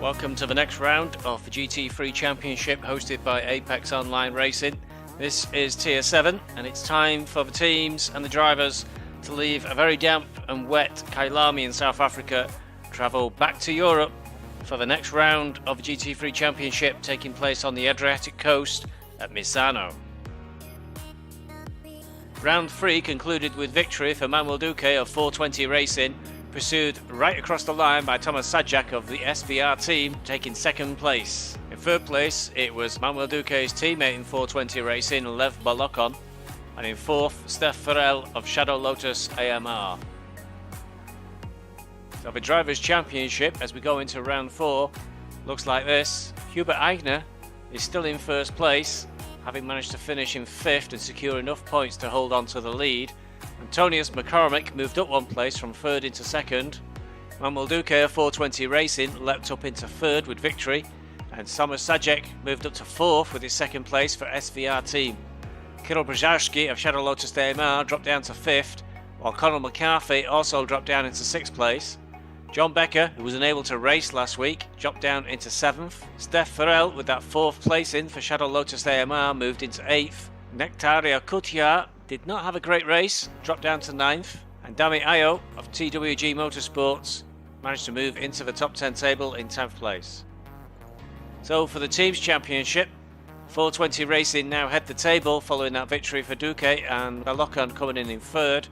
Welcome to the next round of the GT3 Championship hosted by Apex Online Racing. This is Tier 7 and it's time for the teams and the drivers to leave a very damp and wet Kailami in South Africa, travel back to Europe for the next round of the GT3 Championship taking place on the Adriatic coast at Misano. Round 3 concluded with victory for Manuel Duque of 420 Racing, pursued right across the line by Thomas Sajak of the SVR team, taking second place. In third place, it was Manuel Duque's teammate in 420 Racing, Lev Balokon, and in fourth, Steph Farrell of Shadow Lotus AMR. So the Drivers' Championship, as we go into round 4, looks like this. Hubert Eigner is still in first place, having managed to finish in 5th and secure enough points to hold on to the lead. Antonius McCormick moved up 1 place from 3rd into 2nd. Manuel Duque of 420 Racing leapt up into 3rd with victory, and Thomas Sajek moved up to 4th with his 2nd place for SVR team. Kirill Brzezinski of Shadow Lotus AMR dropped down to 5th, while Conor McCarthy also dropped down into 6th place. John Becker, who was unable to race last week, dropped down into 7th. Steph Farrell, with that 4th place in for Shadow Lotus AMR, moved into 8th. Nectaria Cotillard did not have a great race, dropped down to 9th. And Dami Ayo of TWG Motorsports managed to move into the top 10 table in 10th place. So for the Teams Championship, 420 Racing now head the table following that victory for Duque and Balokon coming in 3rd.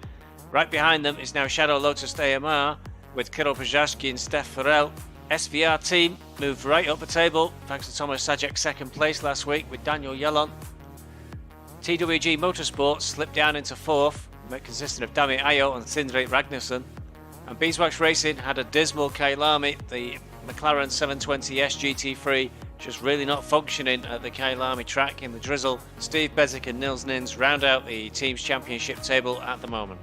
Right behind them is now Shadow Lotus AMR, with Kirill Brzezinski and Steph Farrell. SVR team moved right up the table thanks to Thomas Sajek's 2nd place last week with Daniel Yellon. TWG Motorsports slipped down into 4th, consisting of Dami Ayo and Sindre Ragnarsson. And Beeswax Racing had a dismal Kailami, the McLaren 720S GT3 just really not functioning at the Kailami track in the drizzle. Steve Bezic and Nils Nins round out the Teams Championship table at the moment.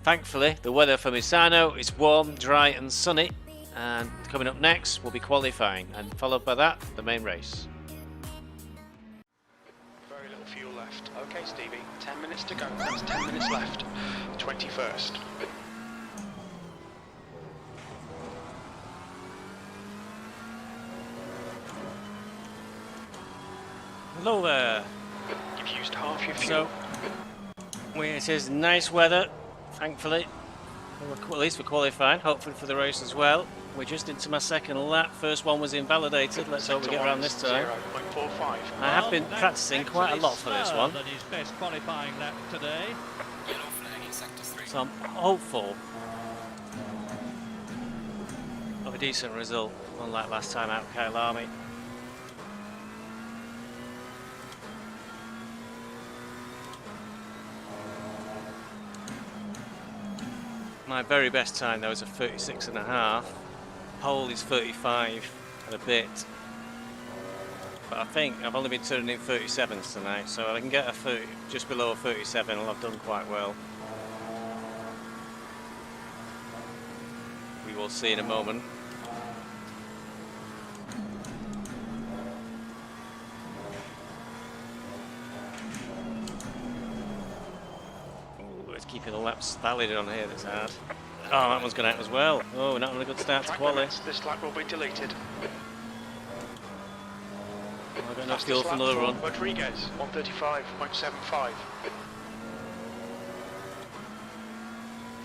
Thankfully, the weather for Misano is warm, dry and sunny, and coming up next will be qualifying, and followed by that, the main race. Very little fuel left. Okay, Stevie, 10 minutes to go. That's 10 minutes left. 21st. Hello there. You've used half your fuel. So, it is nice weather. Thankfully, at least for qualifying, hopefully for the race as well. We're just into my 2nd lap. First one was invalidated. Let's hope we get around this time. 0.45. I have been practicing quite a lot for this one, his best qualifying lap today. so I'm hopeful of a decent result, unlike last time out at Kailami. My very best time though is a 36.5. Pole is 35 and a bit. But I think I've only been turning in 37s tonight, so if I can get a 30, just below a 37, I'll have done quite well. We will see in a moment. Keeping the laps valid on here, that's hard. Oh, that one's gone out as well. Oh, we're not having a good start to quali. This lap will be deleted. I've got enough fuel for another run. Rodriguez, 135.75.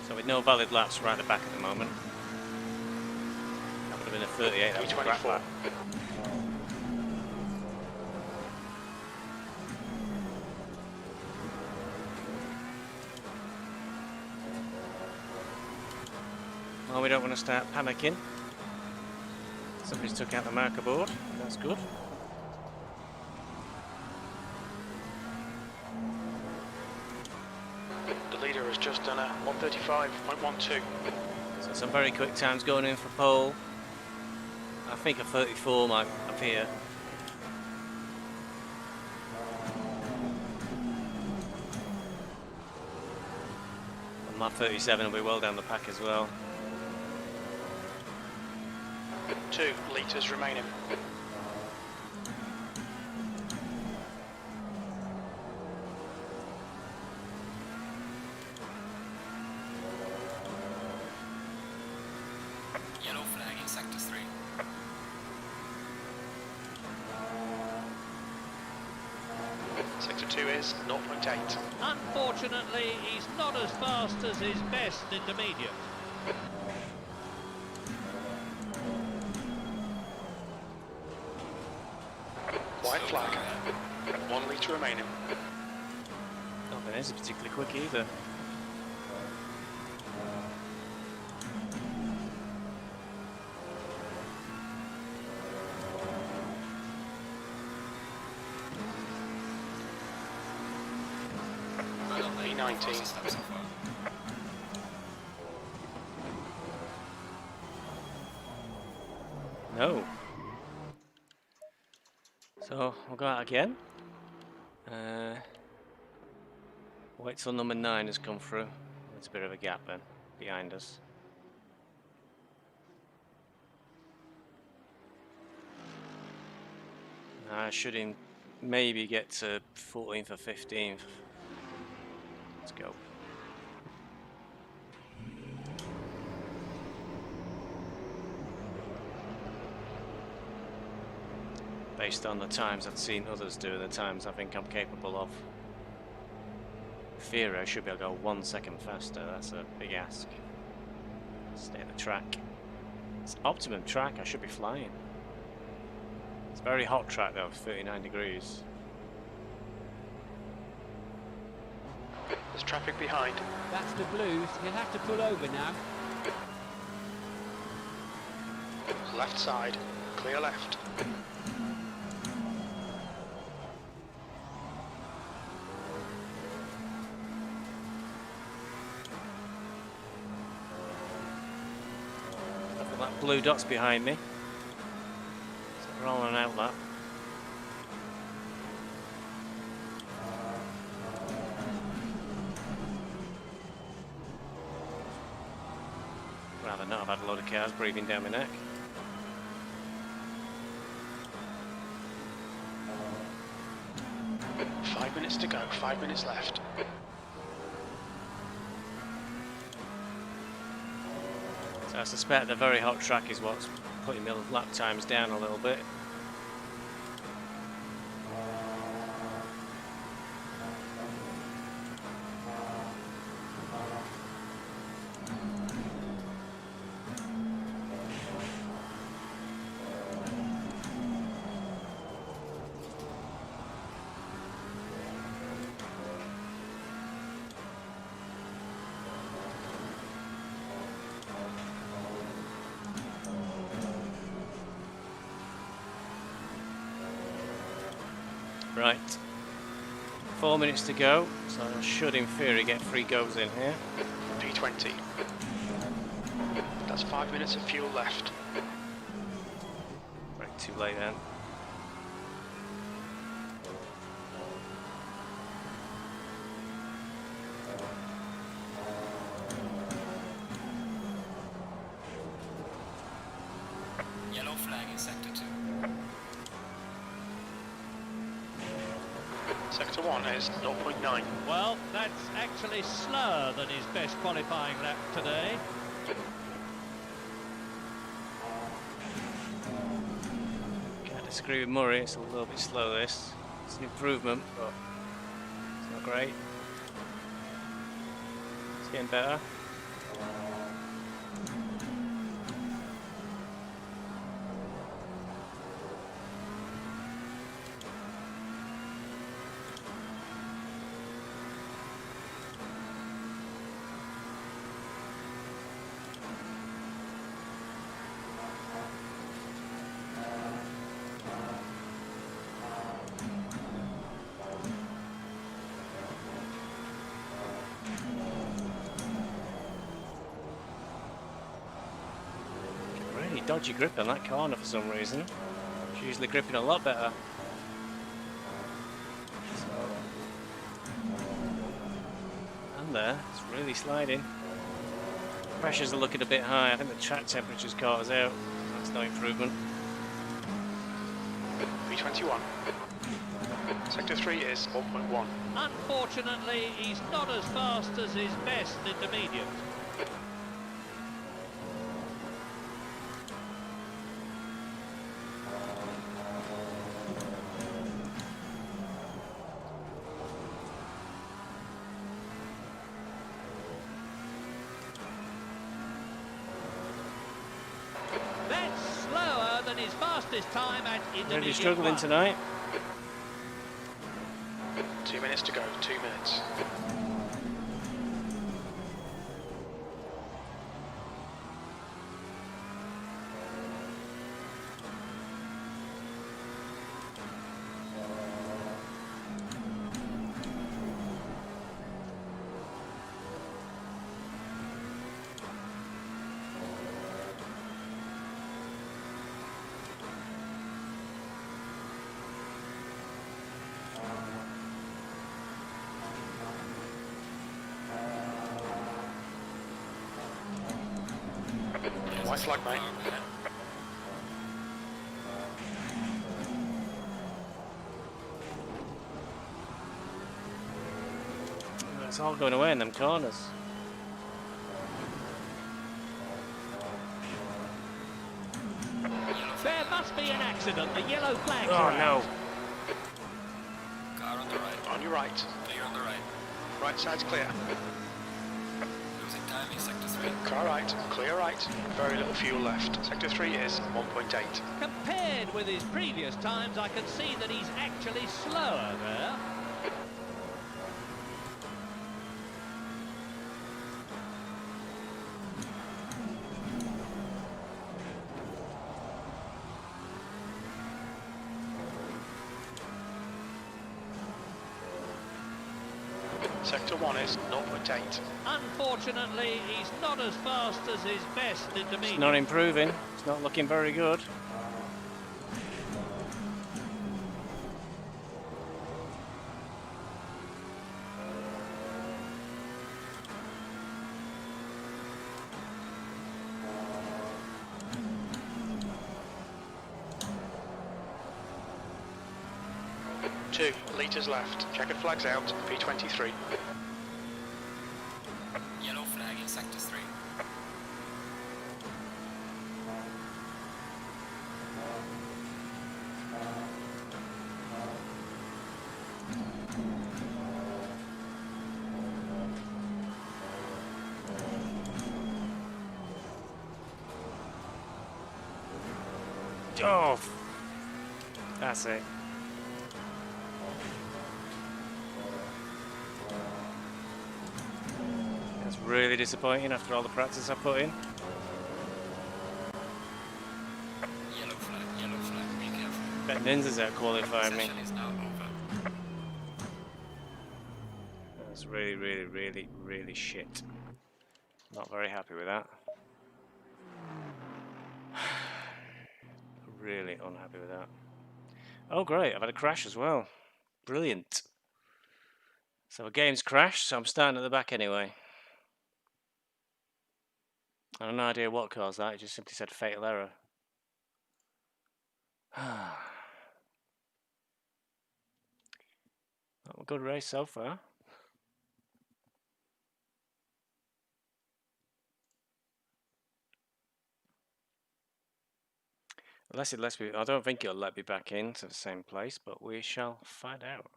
So with no valid laps right at the back at the moment. That would have been a 38, that was a crap lap. Well, we don't want to start panicking. Somebody's took out the marker board, that's good. The leader has just done a 135.12. So some very quick times going in for pole. I think a 34 might appear. And my 37 will be well down the pack as well. 2 litres remaining. Yellow flag in sector 3. Sector 2 is 0.8. Unfortunately, he's not as fast as his best intermediate. White flag. 1 litre remaining. Not been as particularly quick either. P19. No. So we'll go out again. Wait till number 9 has come through. There's a bit of a gap then behind us. I should maybe get to 14th or 15th. Let's go. Based on the times I've seen others do, the times I think I'm capable of. Theory, I should be able to go 1 second faster. That's a big ask. Stay at the track. It's optimum track. I should be flying. It's a very hot track though, 39 degrees. There's traffic behind. That's the blues. He'll have to pull over now. Left side. Clear left. That blue dot's behind me. So rolling out that. Rather not have had a load of cars breathing down my neck. Five minutes to go, 5 minutes left. So I suspect the very hot track is what's putting the lap times down a little bit. Right, 4 minutes to go, so I should in theory get 3 goes in here. P20. That's 5 minutes of fuel left. Right, too late then. Yellow flag in Sector 2. Sector 1 is 0.9. Well, that's actually slower than his best qualifying lap today. Can't disagree with Murray, it's a little bit slow this. It's an improvement, but it's not great. It's getting better. Really dodgy grip on that corner for some reason. She's usually gripping a lot better. And there, it's really sliding. Pressures are looking a bit high. I think the track temperature's caught us out. That's no improvement. P21. Sector 3 is 1.1. Unfortunately, he's not as fast as his best intermediate. his fastest time at intermediate Really struggling 1. tonight. 2 minutes to go, 2 minutes. White flag, mate. It's all going away in them corners. There must be an accident. The yellow flags Oh are out. no. Car on the right. On your right. Clear on the right. Right side's clear. Losing time in sector 3. Car right, clear right. Very little fuel left. Sector 3 is 1.8. Compared with his previous times, I can see that he's actually slower there. Sector 1 is 0.8. Unfortunately, he's not as fast as his best intermediate. It's not improving. It's not looking very good. Two litres left. Checkered flags out. P23. Yellow flag in sector 3. Oh, that's it. That's really disappointing after all the practice I put in. Yellow flag, be careful. Bet Ninja's out qualifying me. Session is now over. That's really shit. Not very happy with that. Really unhappy with that. Oh great, I've had a crash as well. Brilliant. So a game's crashed, so I'm starting at the back anyway. I have no idea what caused that, it just simply said fatal error. Not a good race so far. Unless it lets me, I don't think it'll let me back into the same place, but we shall find out.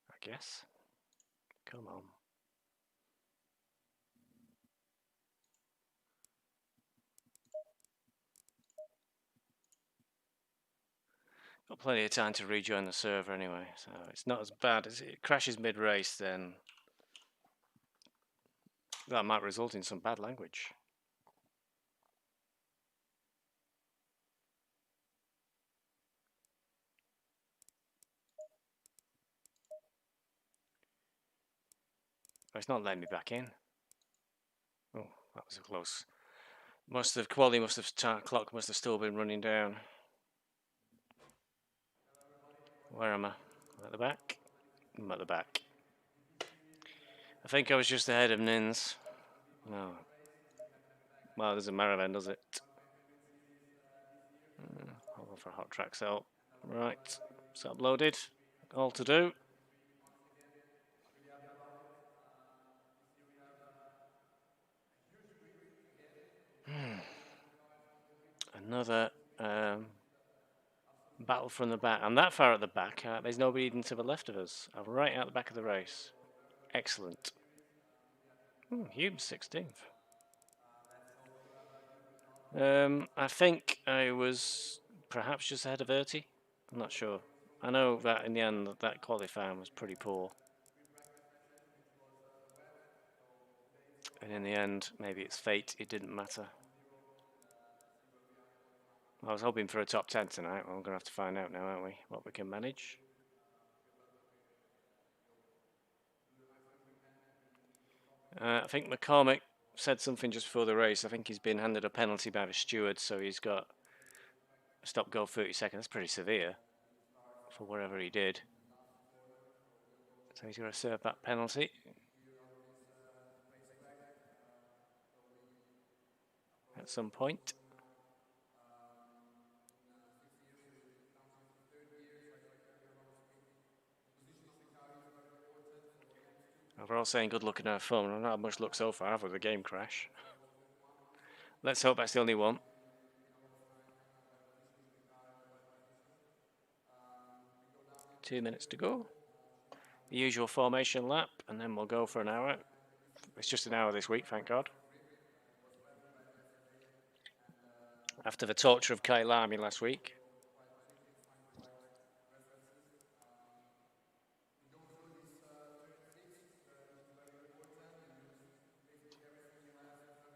I guess. Come on. Got plenty of time to rejoin the server anyway, so it's not as bad as it crashes mid-race, then that might result in some bad language. But it's not letting me back in. Oh, that was a close. Quality must have clock must have still been running down. Where am I? I'm at the back. I'm at the back. I think I was just ahead of Nins. No. Well, it doesn't matter then, does it? I'll go for a hot track cell. Right, it's uploaded. All to do. Another battle from the back. I'm that far at the back. There's nobody even to the left of us. I'm right out the back of the race. Excellent. Hume's 16th. I think I was perhaps just ahead of Erty. I'm not sure. I know that in the end that qualifying was pretty poor. And in the end, maybe it's fate, it didn't matter. I was hoping for a top 10 tonight. Well, we're going to have to find out now, aren't we, what we can manage. I think McCormick said something just before the race. I think he's been handed a penalty by the steward, so he's got a stop-go 30 seconds. That's pretty severe for whatever he did. So he's got to serve that penalty. At some point. We're all saying good luck in our phone. I've not had much luck so far with the game crash. Let's hope that's the only one. 2 minutes to go. The usual formation lap, and then we'll go for an hour. It's just an hour this week, thank God. After the torture of Kailami last week.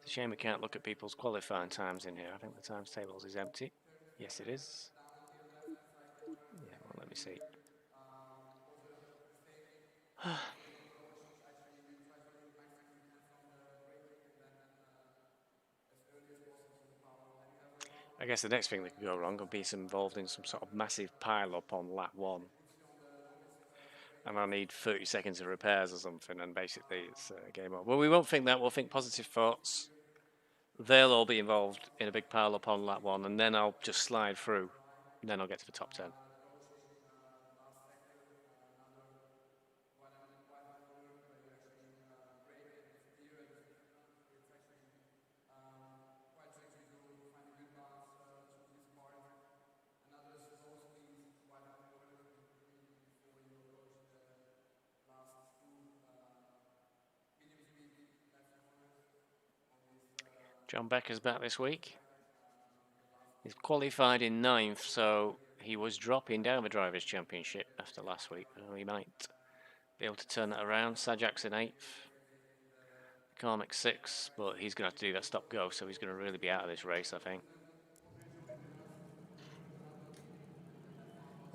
It's a shame we can't look at people's qualifying times in here. I think the times tables is empty. Yes, it is. Yeah, well, let me see. I guess the next thing that could go wrong would be involved in some sort of massive pile-up on lap 1. And I'll need 30 seconds of repairs or something, and basically it's game over. Well, we won't think that. We'll think positive thoughts. They'll all be involved in a big pile-up on lap 1, and then I'll just slide through. And then I'll get to the top 10. John Becker's back this week. He's qualified in 9th, so he was dropping down the Drivers' Championship after last week. He might be able to turn that around. Sajak's in 8th. Cormac 6th, but he's going to have to do that stop-go, so he's going to really be out of this race, I think.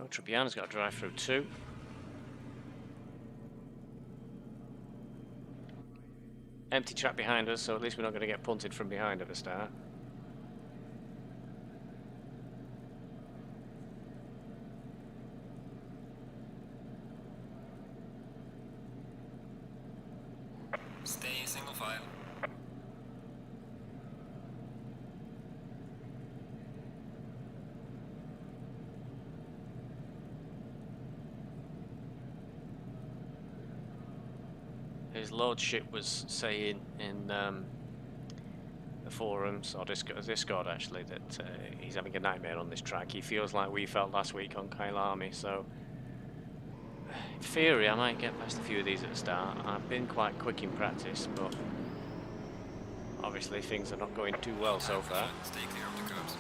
Oh, Trappiano's got to drive through 2. Empty track behind us, so at least we're not going to get punted from behind at the start. Stay single file. His lordship was saying in the forums, or Discord actually, that he's having a nightmare on this track. He feels like we felt last week on Kailami, so in theory I might get past a few of these at the start. I've been quite quick in practice, but obviously things are not going too well so far. Stay clear of the curbs.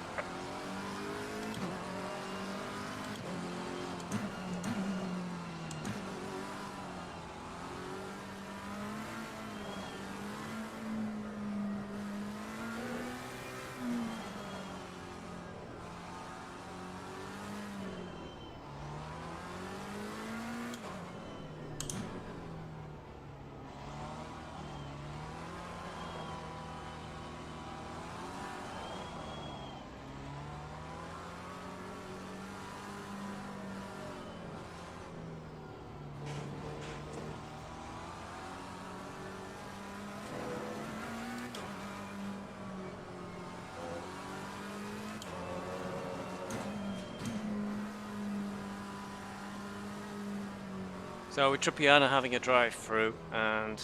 So with Trappiano having a drive through and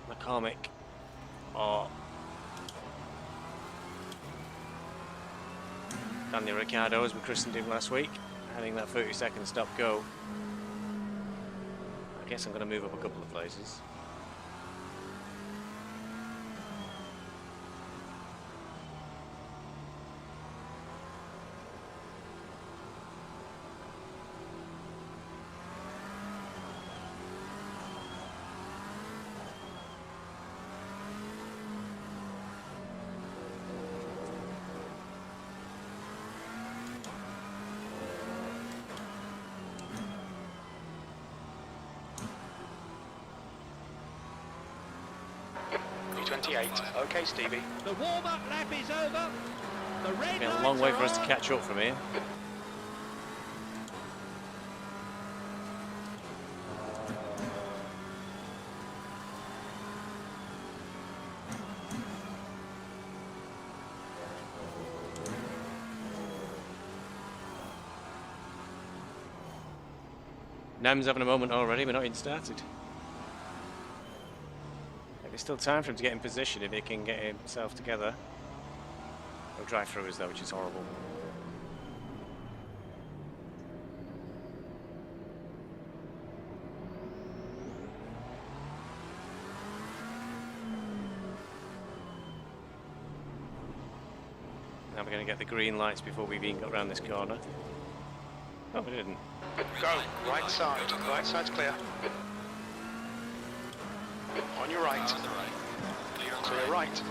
McCormick or Daniel Ricciardo, as we christened him last week, having that 30-second stop-go, I guess I'm going to move up a couple of places. 2:28. Okay, Stevie. The warm-up lap is over. The red Been a lights long way are for us to on. catch up from here. Nam's having a moment already, we're not even started. There's still time for him to get in position if he can get himself together. He'll drive through us though, which is horrible. Now we're going to get the green lights before we've even got around this corner. Oh, we didn't. Go. Right side. Right side's clear. On your right. Car on the right. Clear on the Clear right. right.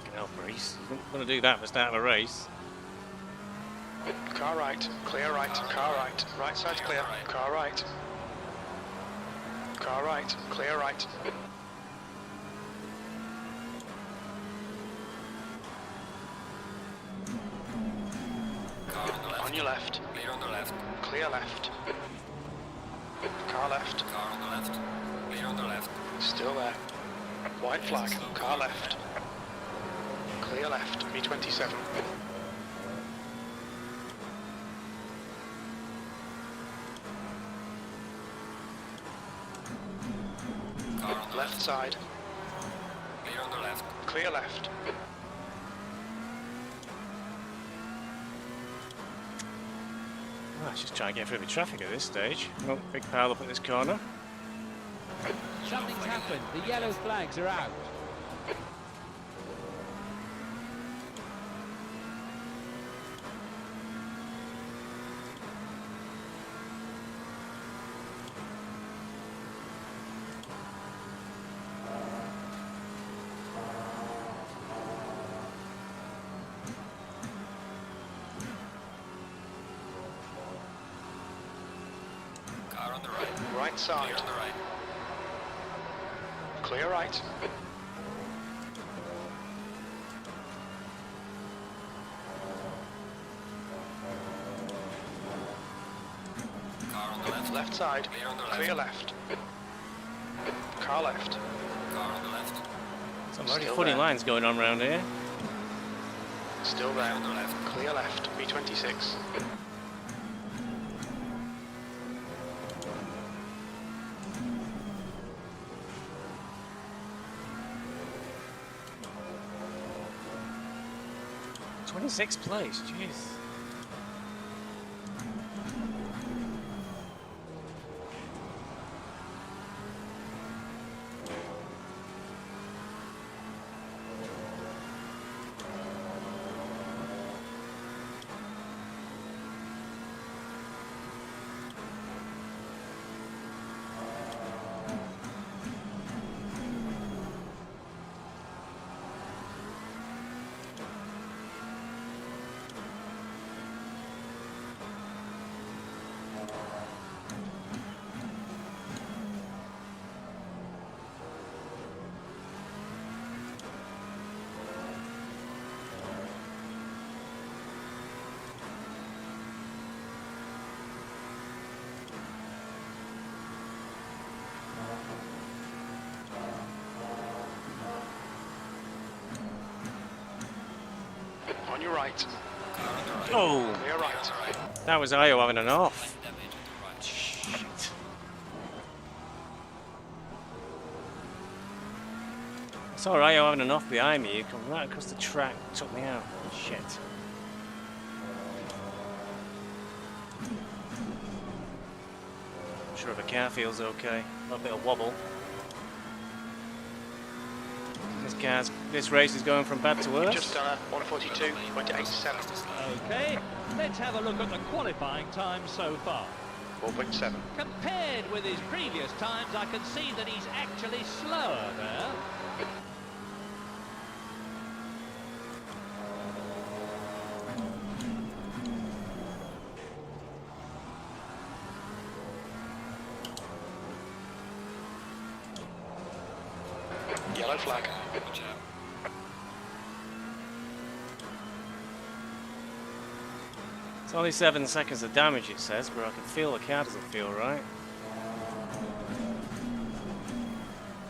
Can help race. He's not going to do that at the start of a race. Car right. Clear right. Car right. Right side's clear. Car right. Car right. Clear right. Car on the left. On your left. Clear on the left. Clear left. Car left. Car on the left. Clear on the left. Still there. White flag. Car left. Clear left. Me27. Car on the Left side. Clear on the left. Clear left. Let's just try and get through the traffic at this stage. Oh, big pile up at this corner. Something's happened. The yellow flags are out. Car on the right. Right side. Clear on the right. Clear right. Car on the left. Left side. Clear on the left. Clear left. Car left. Car on the left. Some very Still funny there. lines going on around here. Still Clear there. on the left. Clear left. Me26. Sixth place, jeez. On your right. Car on the right. Oh, Clear right. that was Io having an off. Damage on the right. Shit. I saw Io having an off behind me. He come right across the track, took me out. Shit. I'm sure if the car feels okay. A little bit of wobble. This race is going from bad to You've worse. just done a 142.87. Okay, let's have a look at the qualifying time so far. 4.7. Compared with his previous times, I can see that he's actually slower there. Yellow flag. Good job. It's only 7 seconds of damage, it says, but I can feel the car doesn't feel right.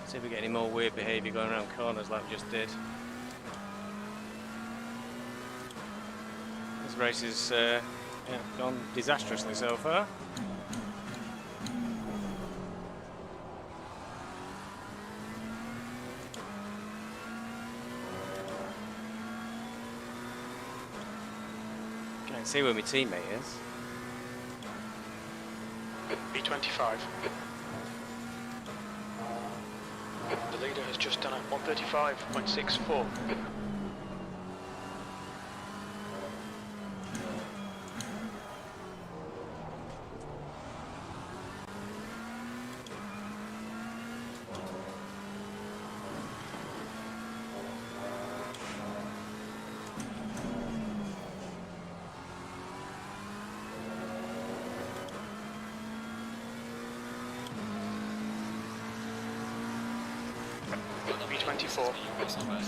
See if we get any more weird behaviour going around corners like we just did. This race is gone disastrously so far. Can't see where my teammate is. B25. The leader has just done a 135.64. B24. That's not bad.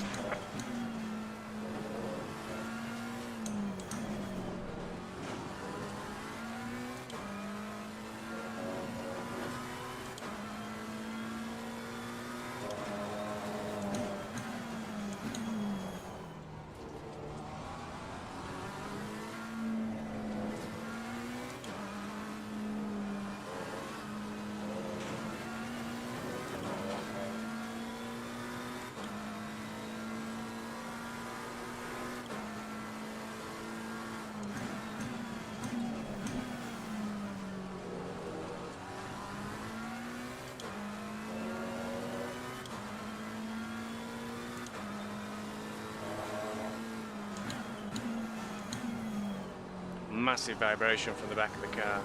Massive vibration from the back of the car.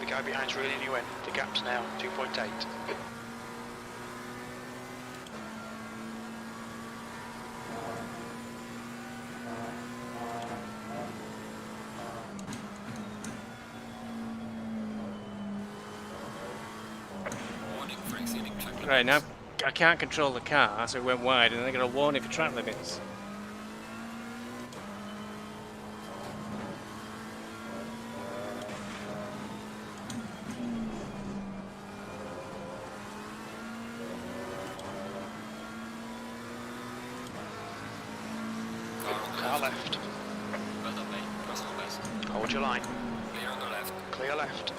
The guy behind's reeling you in. The gap's now 2.8. Warning for exceeding track limits. Right, now I can't control the car, so it went wide, and they got a warning for track limits. Car left. Well done, mate. Press on best. Hold your line. Clear on the left. Clear left.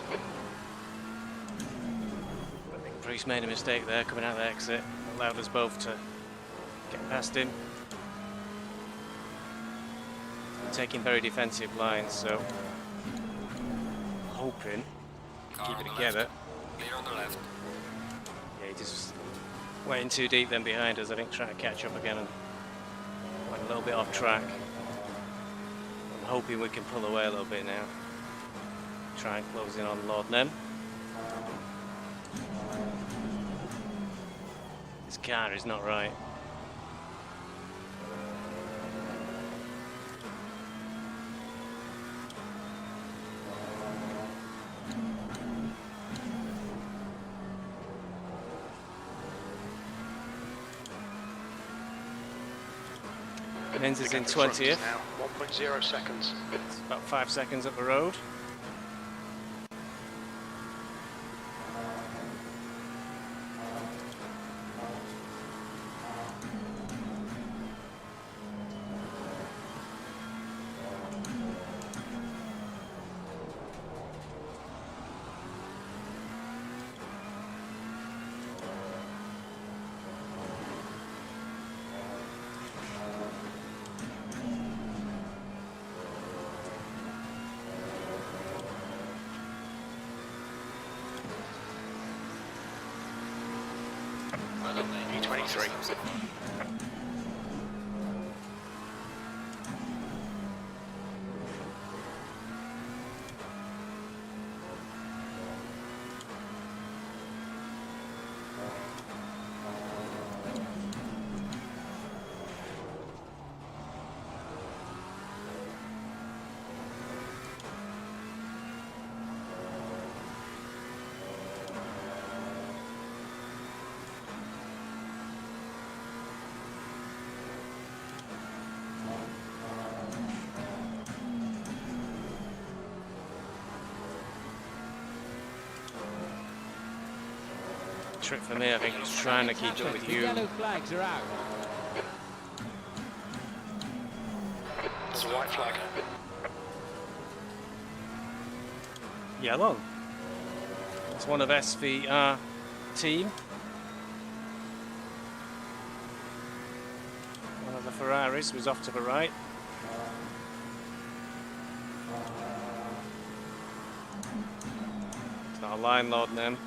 I think Bruce made a mistake there coming out of the exit. Allowed us both to get past him. Taking very defensive lines, so hoping Car keep on it the together. left. Clear on the left. Yeah, he just went in too deep then behind us. I think trying to catch up again and went a little bit off track. I'm hoping we can pull away a little bit now. Try and close in on Lord Nem. This car is not right. Menz is in 20th. Now 1.0 seconds. It's about 5 seconds up the road. Well done, mate. B23. trick for me, I think, is trying to keep up with The you. yellow flags are out. There's a white flag. Yellow. It's one of SVR team. One of the Ferraris was off to the right. It's not a line load name.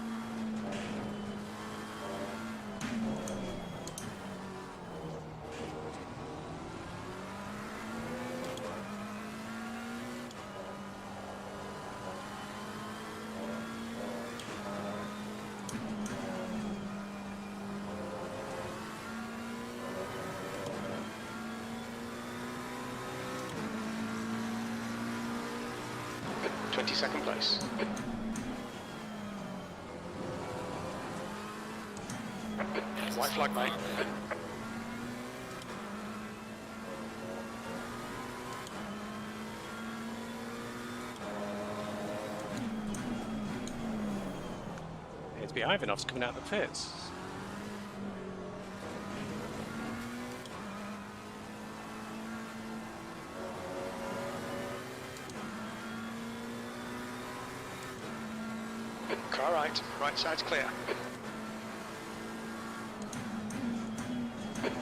Second place. White flag, mate. It's be Ivanov's coming out of the pits. Car right. Right side's clear.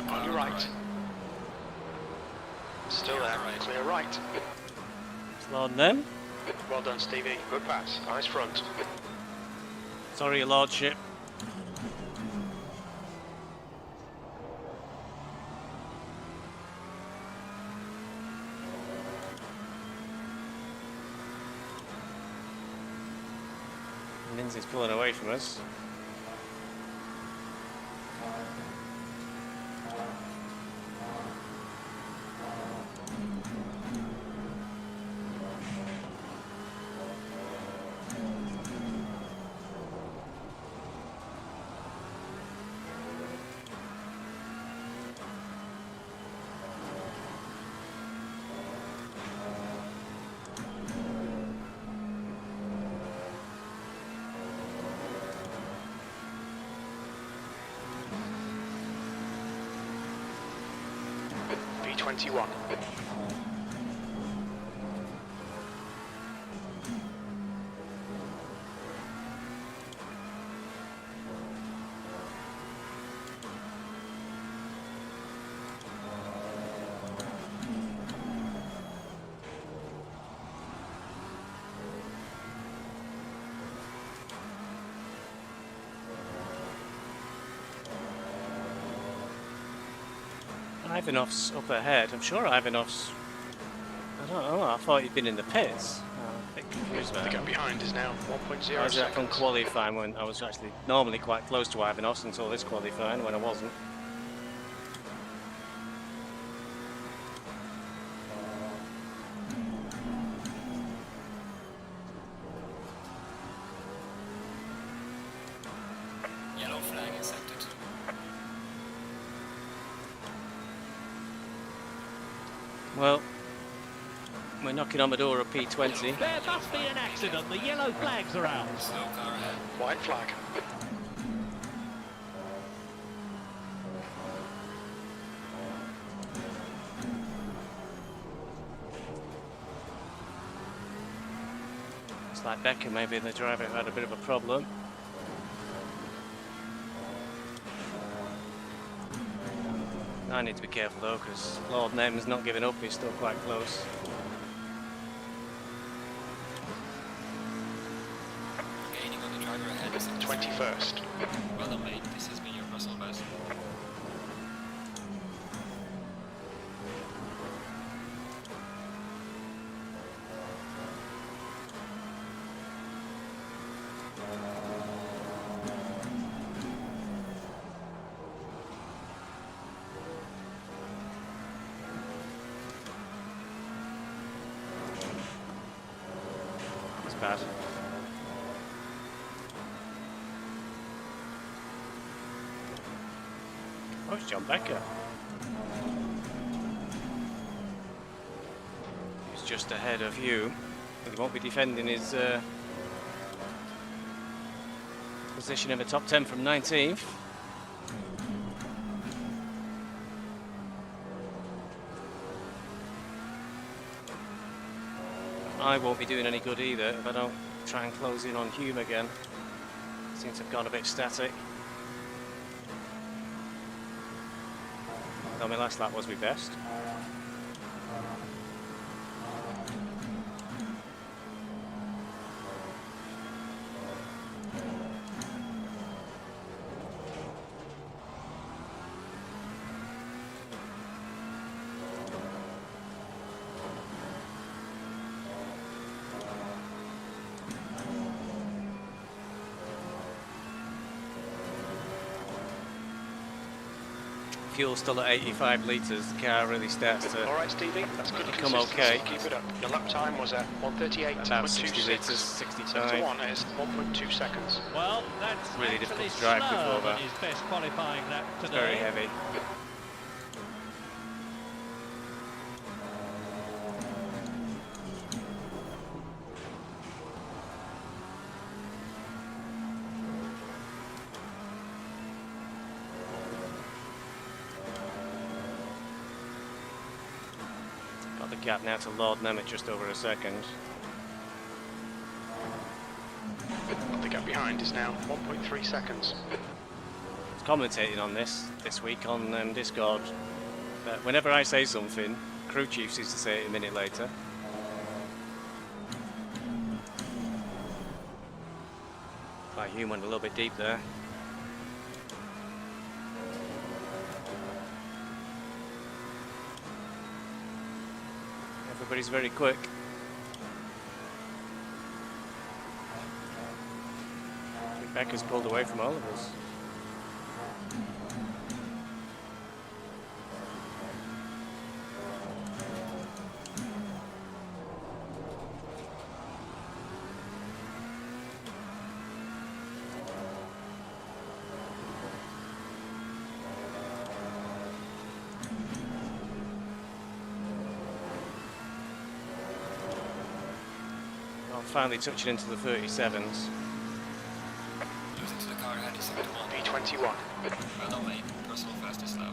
On your right. Still there. Clear right. Slow them. Well done, Stevie. Good pass. Eyes front. Sorry, your lordship. Lindsay's pulling away from us. B21. Ivanov's up ahead. I'm sure Ivanov's... I don't know, I thought he'd been in the pits. I'm a bit confused The about gap that. behind is now 1.0 I was from seconds. qualifying when I was actually normally quite close to Ivanov's until this qualifying when I wasn't. Yellow flag accepted. Well, we're knocking on the door of P20. There must be an accident. The yellow flags are out. Slow car ahead. White flag. It's like Becker, maybe the driver had a bit of a problem. I need to be careful though, because Lord Name's not giving up, he's still quite close. Gaining on the driver ahead. 21st. Well done, mate. This has been your personal best. It's bad. Oh, it's John Becker. He's just ahead of you, but he won't be defending his position in the top 10 from 19th. I won't be doing any good either if I don't try and close in on Hume again. Seems to have gone a bit static. Though my last lap was my best. Fuel still at 85 litres, the car really starts to All right, Stevie, that's good. become consistency. okay. Keep it up. Your lap time was at 1:38.26. About 60 litres, 65. 7 to 1 is 1.2 seconds. Well, that's Really actually difficult to drive slower before than that. his best qualifying lap today. Very heavy. Got the gap now to Lord Nemeth just over a second. The gap behind is now 1.3 seconds. I was commentating on this week on Discord. But whenever I say something, crew chief seems to say it a minute later. Like Hume went a little bit deep there. Everybody's very quick. Becker's pulled away from all of us. Finally touching into the 37s. Losing to the car ahead is 7 to 1. B21. Well done, mate. Personal fastest lap.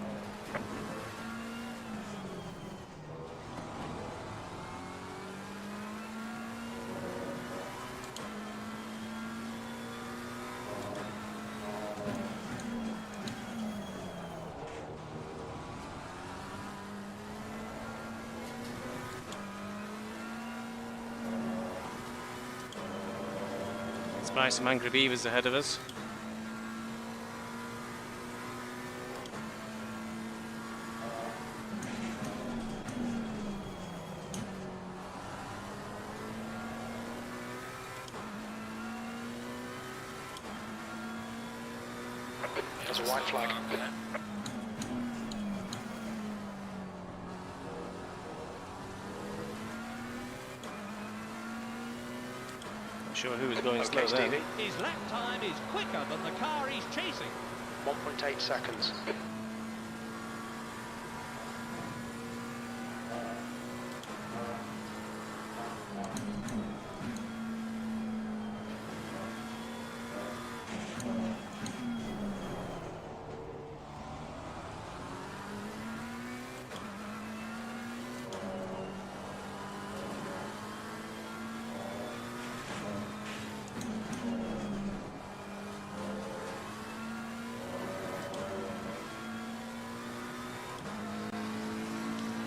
Spy some angry beavers ahead of us. There's a white flag. Not sure who was going Okay, slow then. Stevie. His lap time is quicker than the car he's chasing. 1.8 seconds.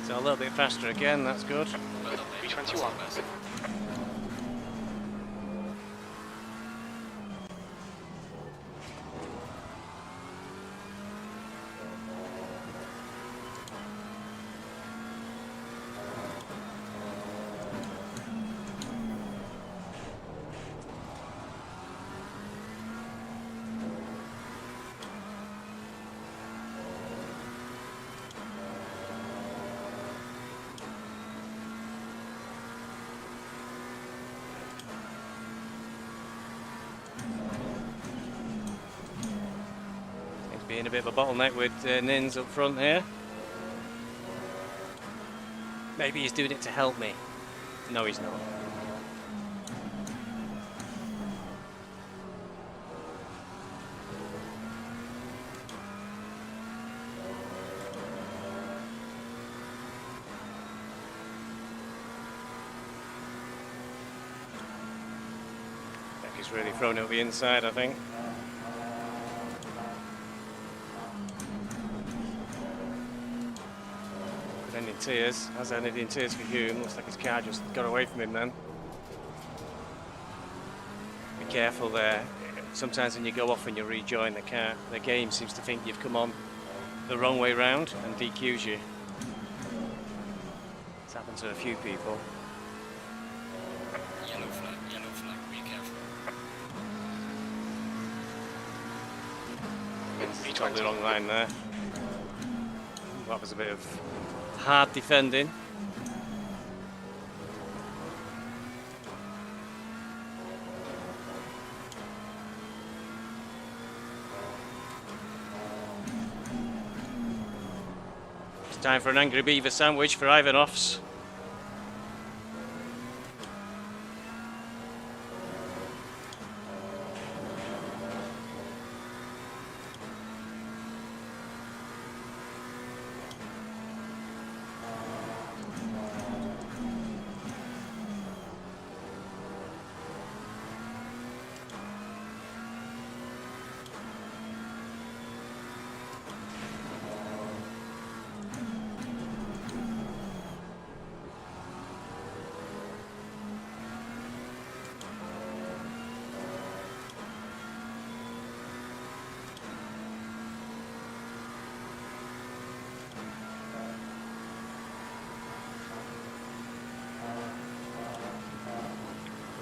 So a little bit faster again, that's good. Well done, mate. B21. Personal best. He's being a bit of a bottleneck with Nins up front here. Maybe he's doing it to help me. No, he's not. Just really thrown it up the inside, I think. Could end in tears. Has ended in tears for Hume. Looks like his car just got away from him then. Be careful there. Sometimes when you go off and you rejoin the car, the game seems to think you've come on the wrong way round and DQs you. It's happened to a few people. Yellow flag, be careful. He's got the wrong line there. That was a bit of hard defending. Time for an Angry Beaver sandwich for Ivanovs.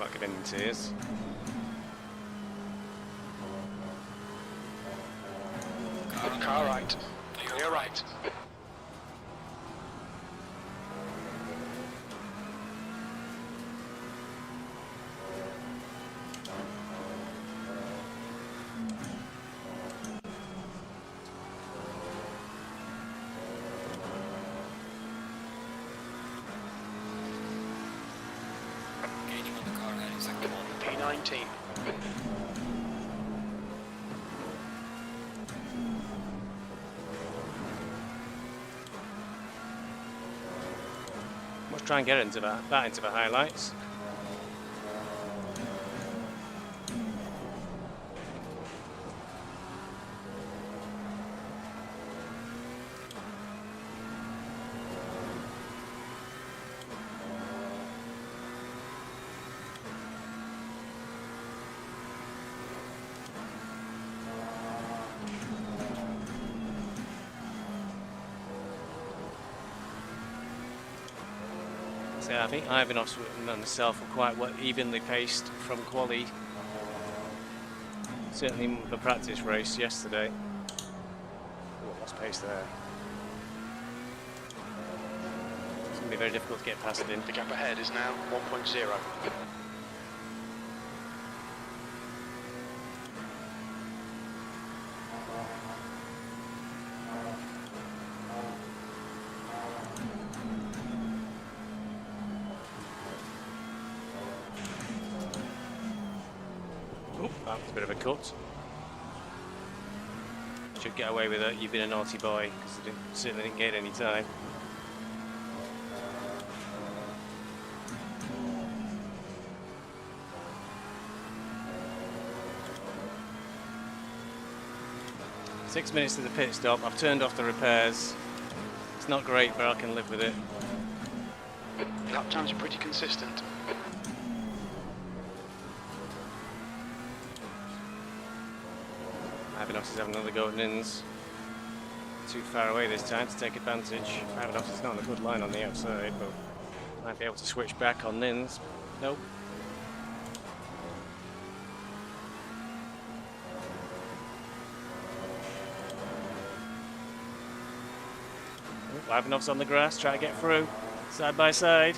Like it in tears. Car right. Clear right. Gaining on the car ahead in sector 1. P19. Let's try and get into that into the highlights. So I think Ivanovs and himself were quite evenly paced from quali. Certainly in the practice race yesterday. Oh, lost pace there. It's going to be very difficult to get past him. The gap ahead is now 1.0. That was a bit of a cut. Should get away with it. You've been a naughty boy because you certainly didn't get any time. Six minutes to the pit stop. I've turned off the repairs. It's not great, but I can live with it. Lap times are pretty consistent. Ivanovs is having another go at Nins. Too far away this time to take advantage. Ivanovs is not on a good line on the outside, but might be able to switch back on Nins. Nope. Ivanovs on the grass, try to get through, side by side.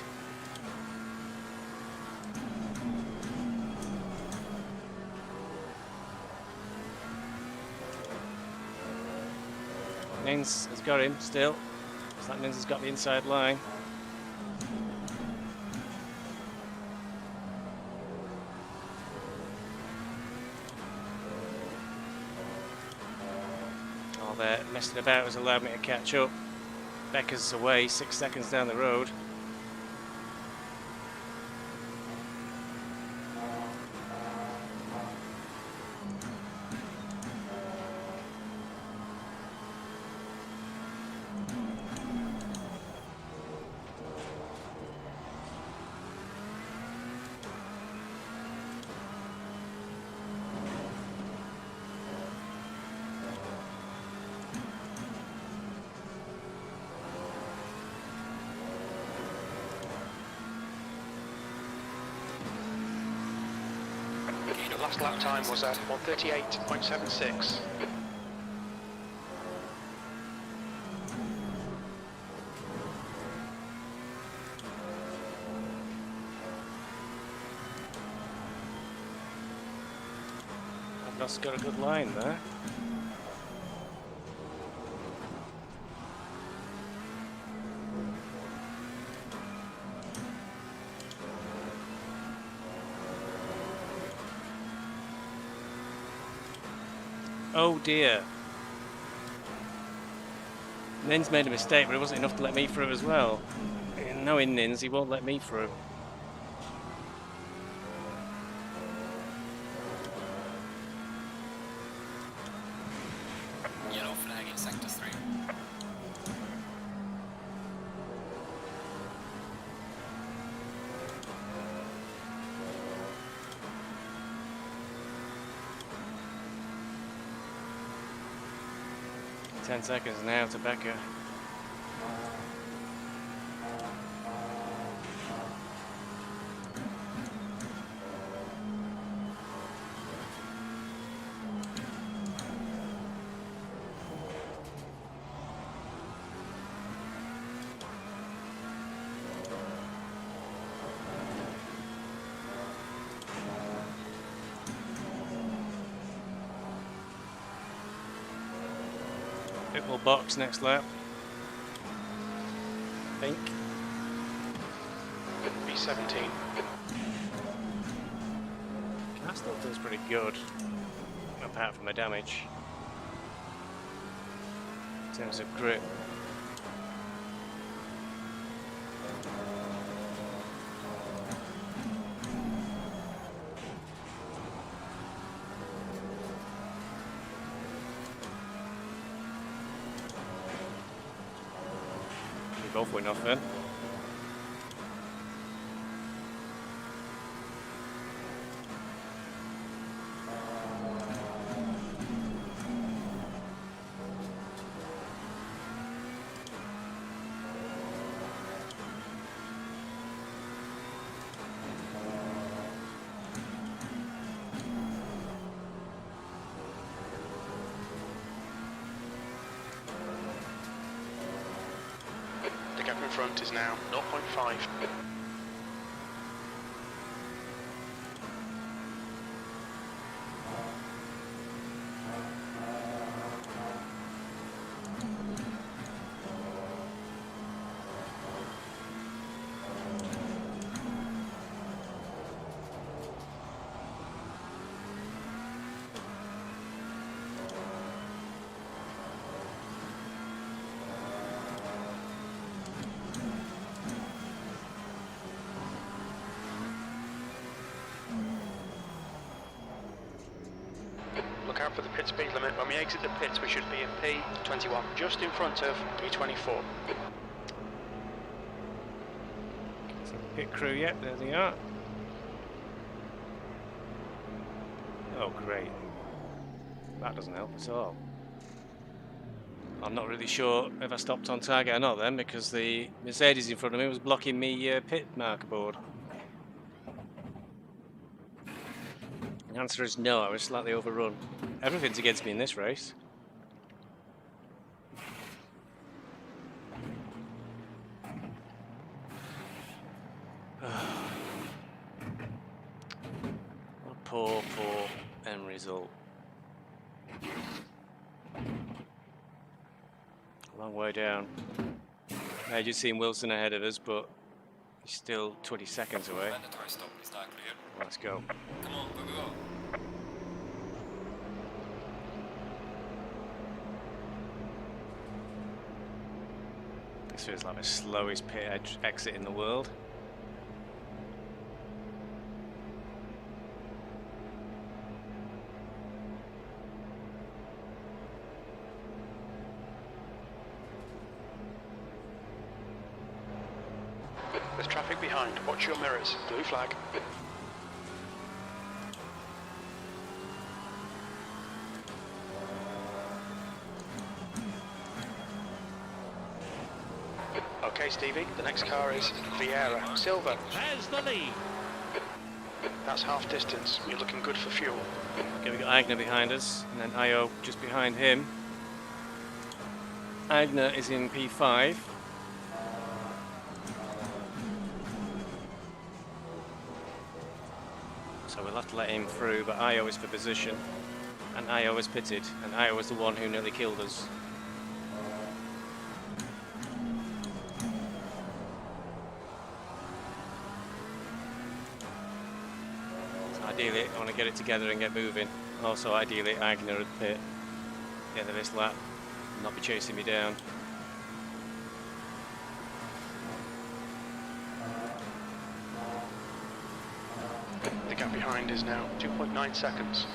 Nins has got him still. Looks like Nins has got the inside line. Oh, there, messing about has allowed me to catch up. Becker's away, 6 seconds down the road. last lap time was at 1:38.76. That's got a good line there. Oh dear. Nin's made a mistake, but it wasn't enough to let me through as well. And knowing Nins, he won't let me through. Yellow flag in sector 3. Ten seconds now to Becker. It will box next lap. I think. B17. That still feels pretty good, apart from the damage. In terms of grip. Both went off then. The gap in front is now 0.5. Look out for the pit speed limit. When we exit the pits, we should be in P21, just in front of P24. Pit crew, yep, there they are. Oh, great. That doesn't help at all. I'm not really sure if I stopped on target or not then, because the Mercedes in front of me was blocking me pit marker board. The answer is no, I was slightly overrun. Everything's against me in this race. What a poor end result. Long way down. I just seen Wilson ahead of us, but he's still 20 seconds away. Mandatory stop is now clear. Let's go. Come on, go, go, go. This feels like the slowest pit exit in the world. There's traffic behind. Watch your mirrors. Blue flag. Okay, Stevie. The next car is Vieira. Silver. Has the lead. That's half distance. You're looking good for fuel. Okay, we've got Agner behind us, and then Io just behind him. Agner is in P5. So we'll have to let him through, but Io is for position. And Io is pitted, and Io was the one who nearly killed us. So ideally, I want to get it together and get moving. Also, ideally, Agner would pit at the end of this lap, and not be chasing me down. The gap behind is now 2.9 seconds.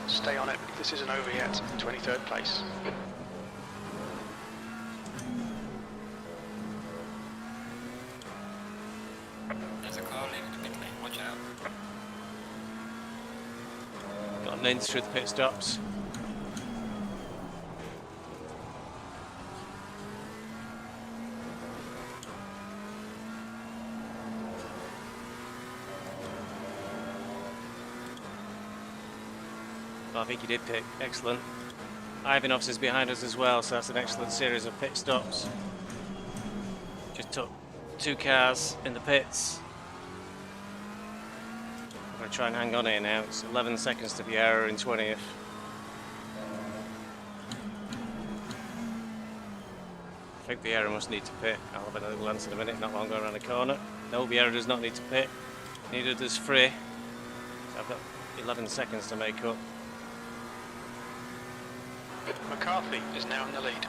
Stay on it. This isn't over yet. 23rd place. There's a car leaving the pit lane, watch out. Got Nins through the pit stops. I think he did pick. Excellent. Ivanovs is behind us as well, so that's an excellent series of pit stops. Just took 2 cars in the pits. I'm going to try and hang on here now. It's 11 seconds to the hour in 20th. I think the error must need to pit. I'll have another glance in a minute, not long going around the corner. No, the error does not need to pit. Neither does Free. So I've got 11 seconds to make up. McCarthy is now in the lead.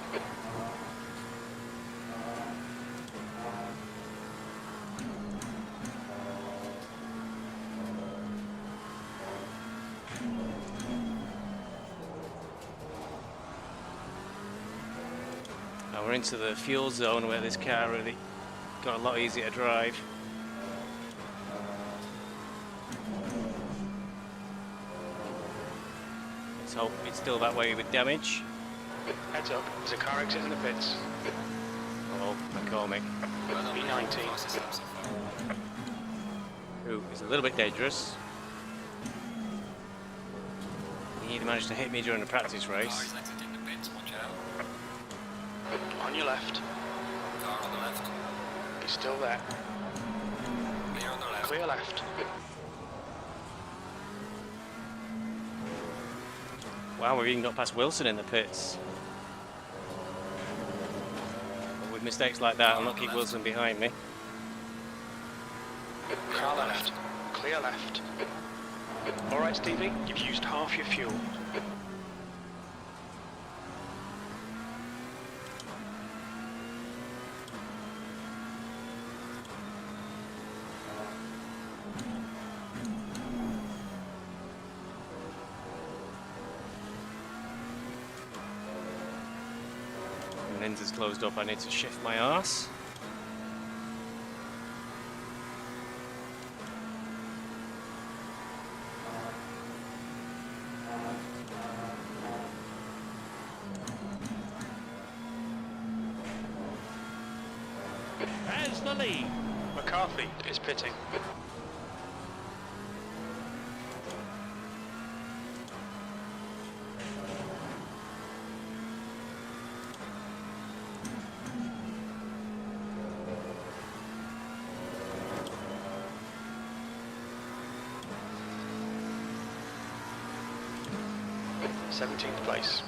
Now we're into the fuel zone where this car really got a lot easier to drive. Let's hope it's still that way with damage. Heads up, there's a car exiting the pits. Oh, McCormick, Well done, B19. fastest lap so far. who is a little bit dangerous. He managed to hit me during the practice Car race. is exiting the pits, watch out. On your left. Car on the left. He's still there. Clear on the left. Clear left. Wow, we've even got past Wilson in the pits. But with mistakes like that, I'll not keep Wilson behind me. Car left. Clear left. Alright Stevie, you've used half your fuel. Lenses closed up, I need to shift my arse. Has the lead. McCarthy is pitting. Seventeenth place.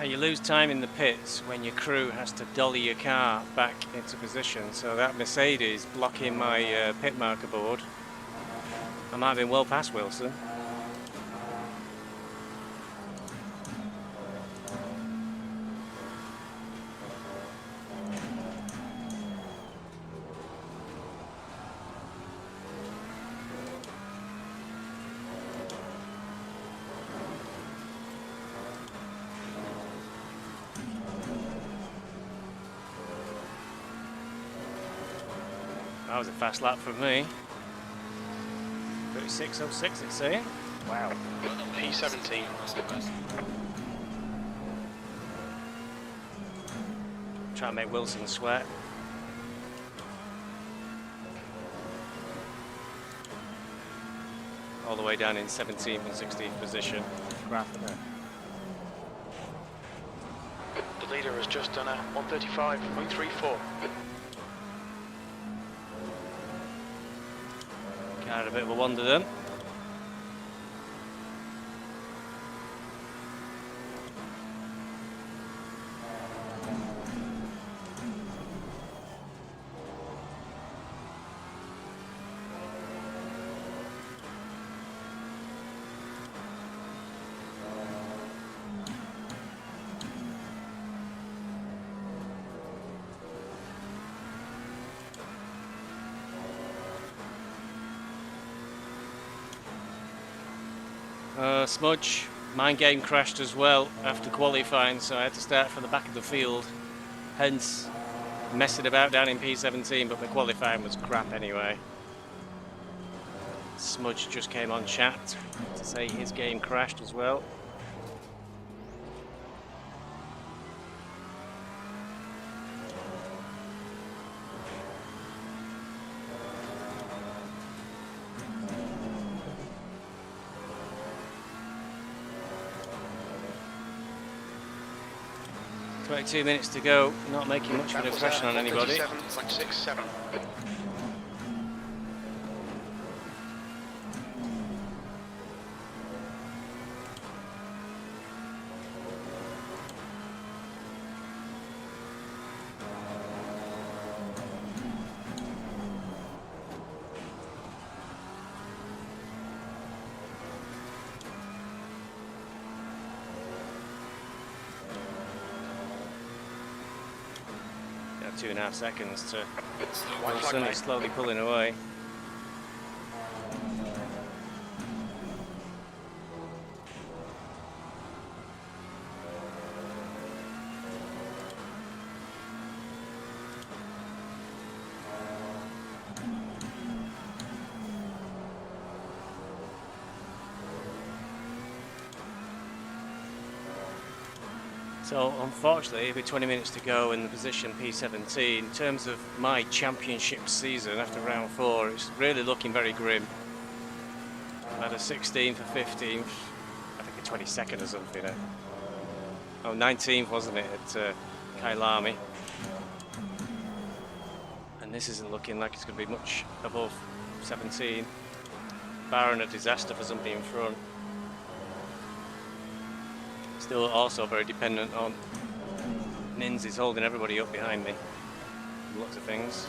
Now you lose time in the pits when your crew has to dolly your car back into position, so that Mercedes blocking my pit marker board. I might have been well past Wilson. That was a fast lap from me. 36.06 it's saying. Wow. P17. Try and make Wilson sweat. All the way down in 17th and 16th position. Graph there. The leader has just done a 135.34. Had a bit of a wander then. Smudge, mine game crashed as well after qualifying, so I had to start from the back of the field, hence messing about down in P17, but my qualifying was crap anyway. Smudge just came on chat to say his game crashed as well. Two minutes to go, not making much of an impression on anybody. 137.67. Yeah, 2.5 seconds to White Wilson. flag, He's slowly pulling away. So unfortunately, it'll be 20 minutes to go in the position P17. In terms of my championship season after round 4, it's really looking very grim. I had a 16th, a 15th, I think a 22nd or something. Oh, 19th wasn't it at Kailami. And this isn't looking like it's going to be much above 17, barring a disaster for somebody in front. Still also very dependent on Nins is holding everybody up behind me. Lots of things.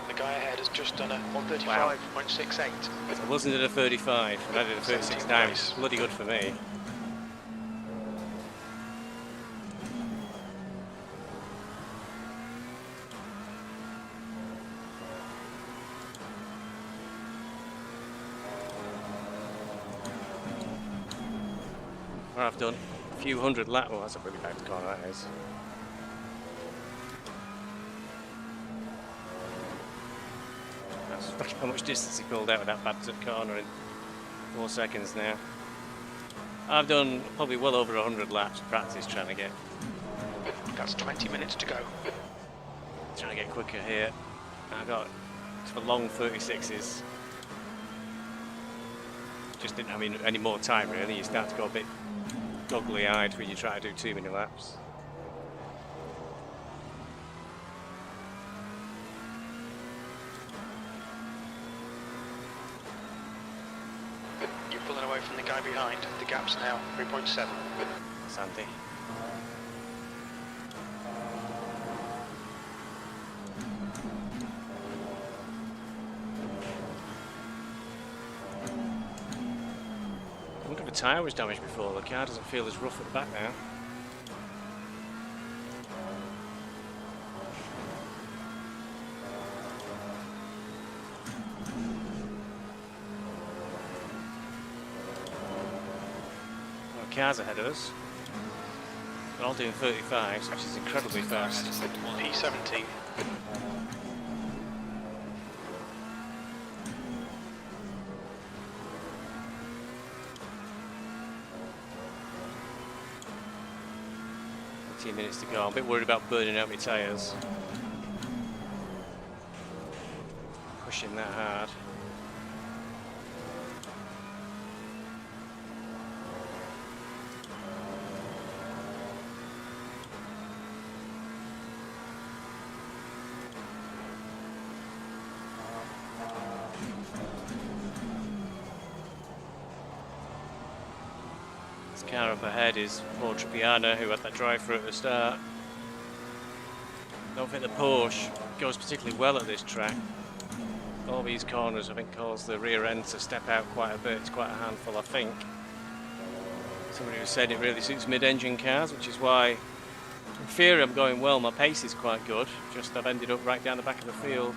The guy ahead has just done a 135.68. I wasn't at a 35 and I did a 36.9. It's bloody good for me. I've done a few hundred laps. Well, that's a really bad corner, that is. That's how much distance he pulled out with that bad corner in 4 seconds now. I've done probably well over 100 laps practice trying to get. That's 20 minutes to go. Trying to get quicker here. I got for long 36s. Just didn't have any more time really. You start to go a bit goggly-eyed when you try to do too many laps. You're pulling away from the guy behind. The gap's now 3.7. Sandy. I wonder if a tyre was damaged before. The car doesn't feel as rough at the back now. Cars ahead of us. They're all doing 35s, which is incredibly fast. P17. Minutes to go. I'm a bit worried about burning out my tyres. Pushing that hard. Car up ahead is Paul Trappiana, who had that drive-through at the start. Don't think the Porsche goes particularly well at this track. All these corners, I think, cause the rear end to step out quite a bit. It's quite a handful, I think. Somebody was saying it really suits mid-engine cars, which is why, in theory, I'm going well. My pace is quite good. Just I've ended up right down the back of the field.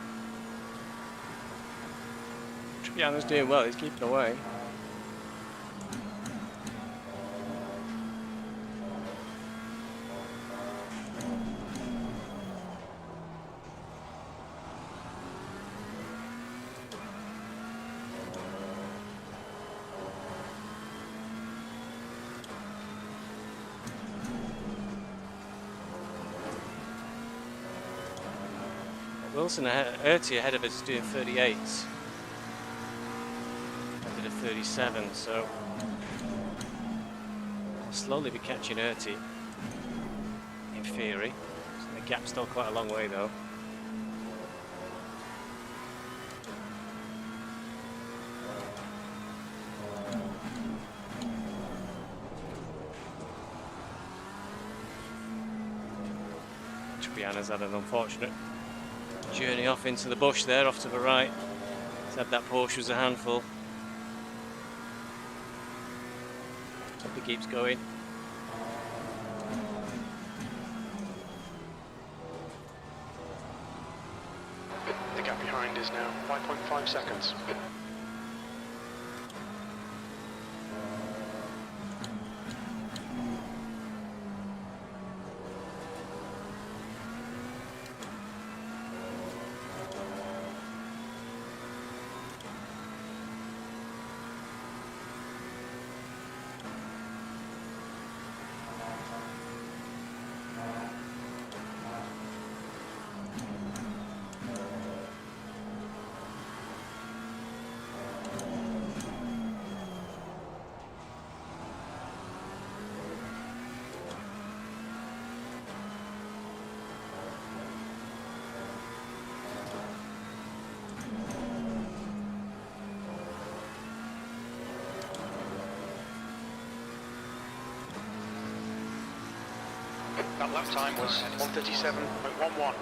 Trappiana's doing well. He's keeping away. Wilson Ertie ahead of us doing 38s. I did a 37, so I'll slowly be catching Ertie in theory. So the gap's still quite a long way though. Trappiana's had an unfortunate journey off into the bush there, off to the right. Said that Porsche was a handful. Hope he keeps going. The gap behind is now 5.5 seconds. That lap time was 1:37.11.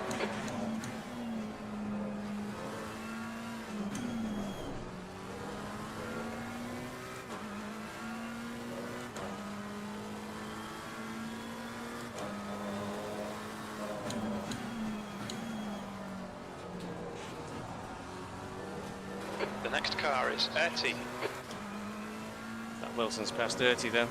The next car is Ertie. That Wilson's past 30 then.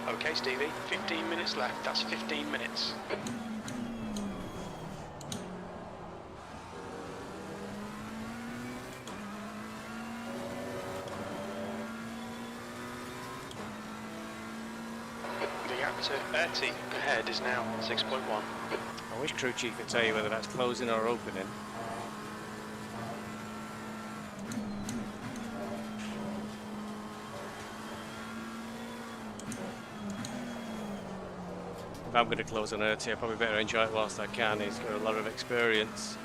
Okay, Stevie, 15 minutes left. That's 15 minutes. The gap to Ertie ahead is now 6.1. I wish crew chief could tell you whether that's closing or opening. if I'm going to close on Ertie, I probably better enjoy it whilst I can. He's got a lot of experience.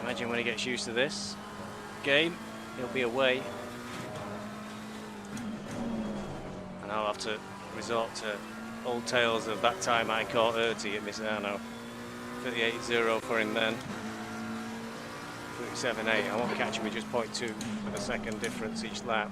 Imagine when he gets used to this game, he'll be away. And I'll have to resort to old tales of that time I caught Ertie at Misano. 38.0 for him then. 37.8. I won't catch him with just 0.2 for the second difference each lap.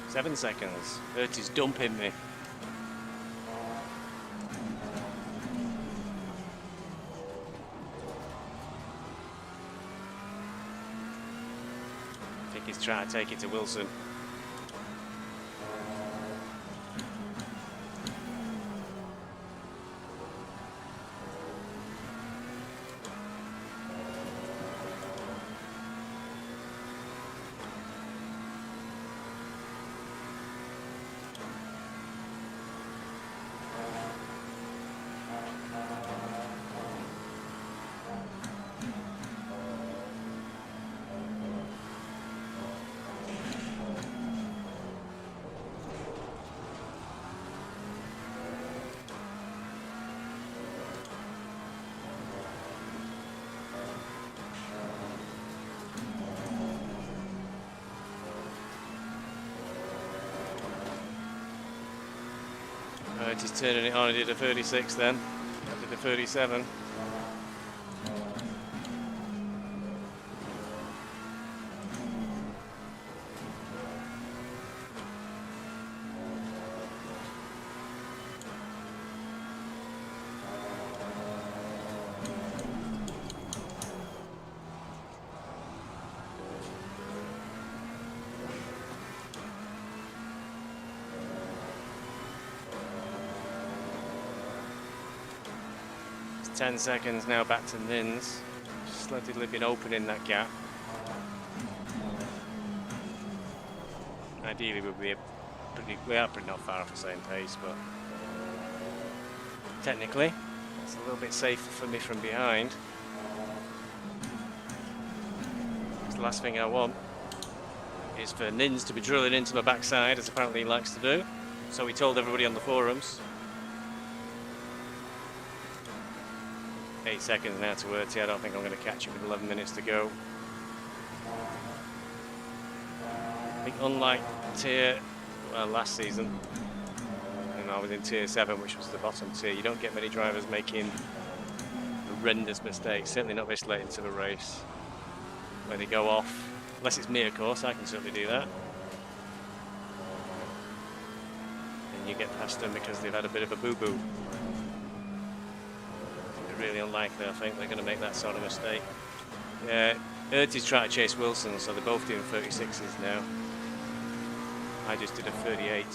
Seven seconds. Ertie's dumping me. I think he's trying to take it to Wilson. He's turning it on. He did a 36 then. I did a 37. It's 10 seconds now back to Nins. Slightly been opening that gap. Ideally we are pretty not far off the same pace, but technically it's a little bit safer for me from behind. The last thing I want is for Nins to be drilling into my backside, as apparently he likes to do. So he told everybody on the forums. 8 seconds now to Ertie. I don't think I'm going to catch him with 11 minutes to go. I think unlike last season, and I was in tier 7, which was the bottom tier, you don't get many drivers making horrendous mistakes, certainly not this late into the race, where they go off. Unless it's me, of course, I can certainly do that. And you get past them because they've had a bit of a boo-boo. Really unlikely, I think they're going to make that sort of mistake. Yeah, Ertie's trying to chase Wilson, so they're both doing 36s now. I just did a 38.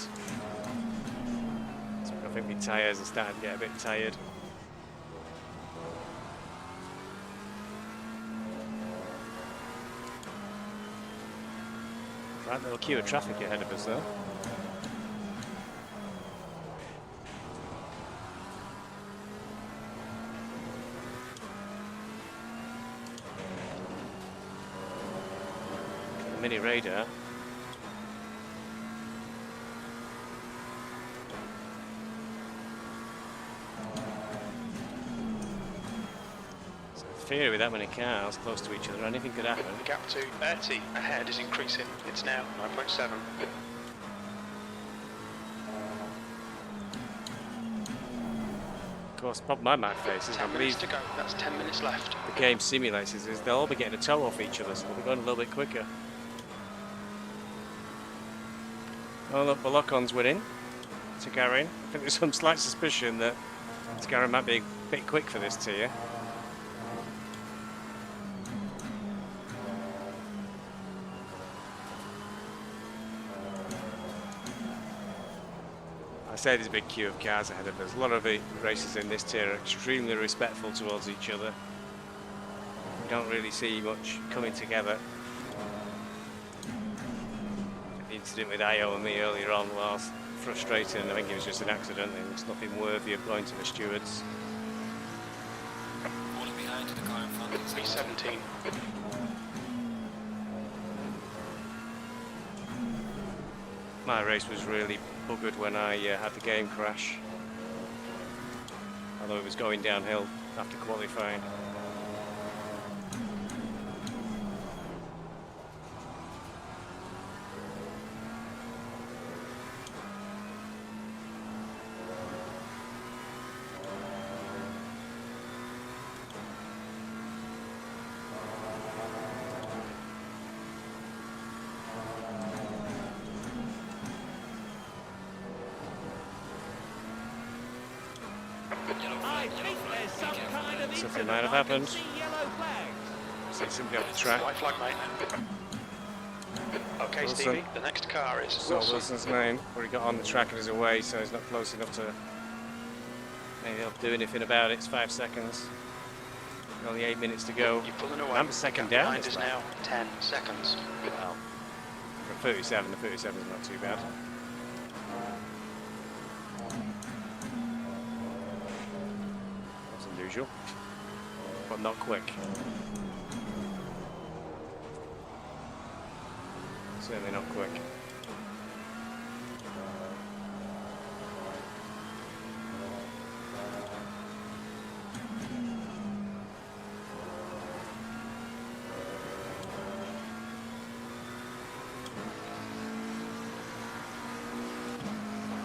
So I think my tyres are starting to get a bit tired. Right little queue of traffic ahead of us though. Mini radar. So in theory, with that many cars close to each other, anything could happen. The gap to Ertie ahead is increasing. It's now 9.7. Of course, the problem I might face is 10 minutes to go. That's 10 minutes left. The game simulates is they'll all be getting a toe off each other, so they'll be going a little bit quicker. Oh look, Balocon's winning. Tagarin. I think there's some slight suspicion that Tagarin might be a bit quick for this tier. I say there's a big queue of cars ahead of us. A lot of the races in this tier are extremely respectful towards each other. can't really see much coming together. The incident with Io and me earlier on was frustrating, and I think it was just an accident. It was nothing worthy of going to the stewards. Falling behind to the car in front. P17. My race was really buggered when I had the game crash, although it was going downhill after qualifying. I think there's some kind of Something incident. might have I can happened. see yellow flags. See somebody off the track. White flag, mate. Okay, Wilson. Stevie, the next car is Saw Wilson. Wilson's name, but he got on the track and is away, so he's not close enough to maybe able to do anything about it. It's 5 seconds. Only 8 minutes to go. You're pulling away. I'm a second The gap down behind this is lap. now 10 seconds. Well, for 37, the 37 is not too bad. That's unusual, but not quick. Certainly not quick.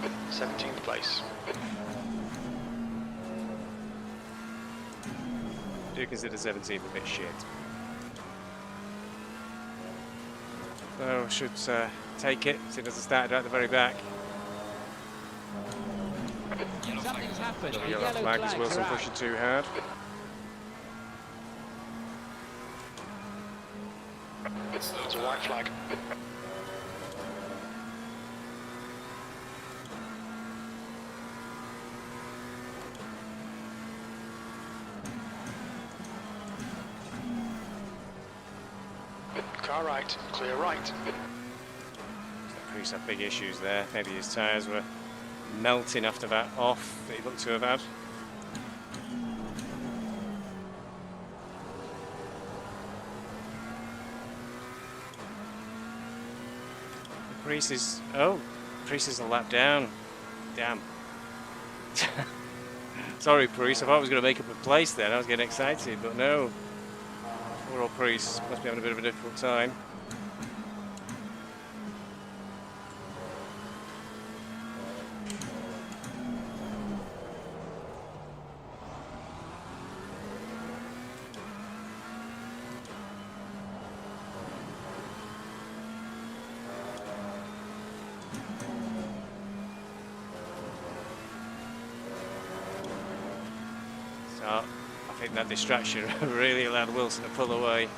Good. 17th place. Do consider 17th a bit shit. So should take it, as it doesn't start at the very back. Yellow flag. Something's happened. The Yellow yellow flag is flags Wilson are out. pushing too hard. Slow It's a car. white flag. Car right, clear right. Priest had big issues there. Maybe his tyres were melting after that off that he looked to have had. Priest is... Oh! Priest is a lap down. Damn. Sorry, Priest. I thought I was going to make up a place then. I was getting excited, but no. Poor old Priest must be having a bit of a difficult time. So I think that distraction really allowed Wilson to pull away.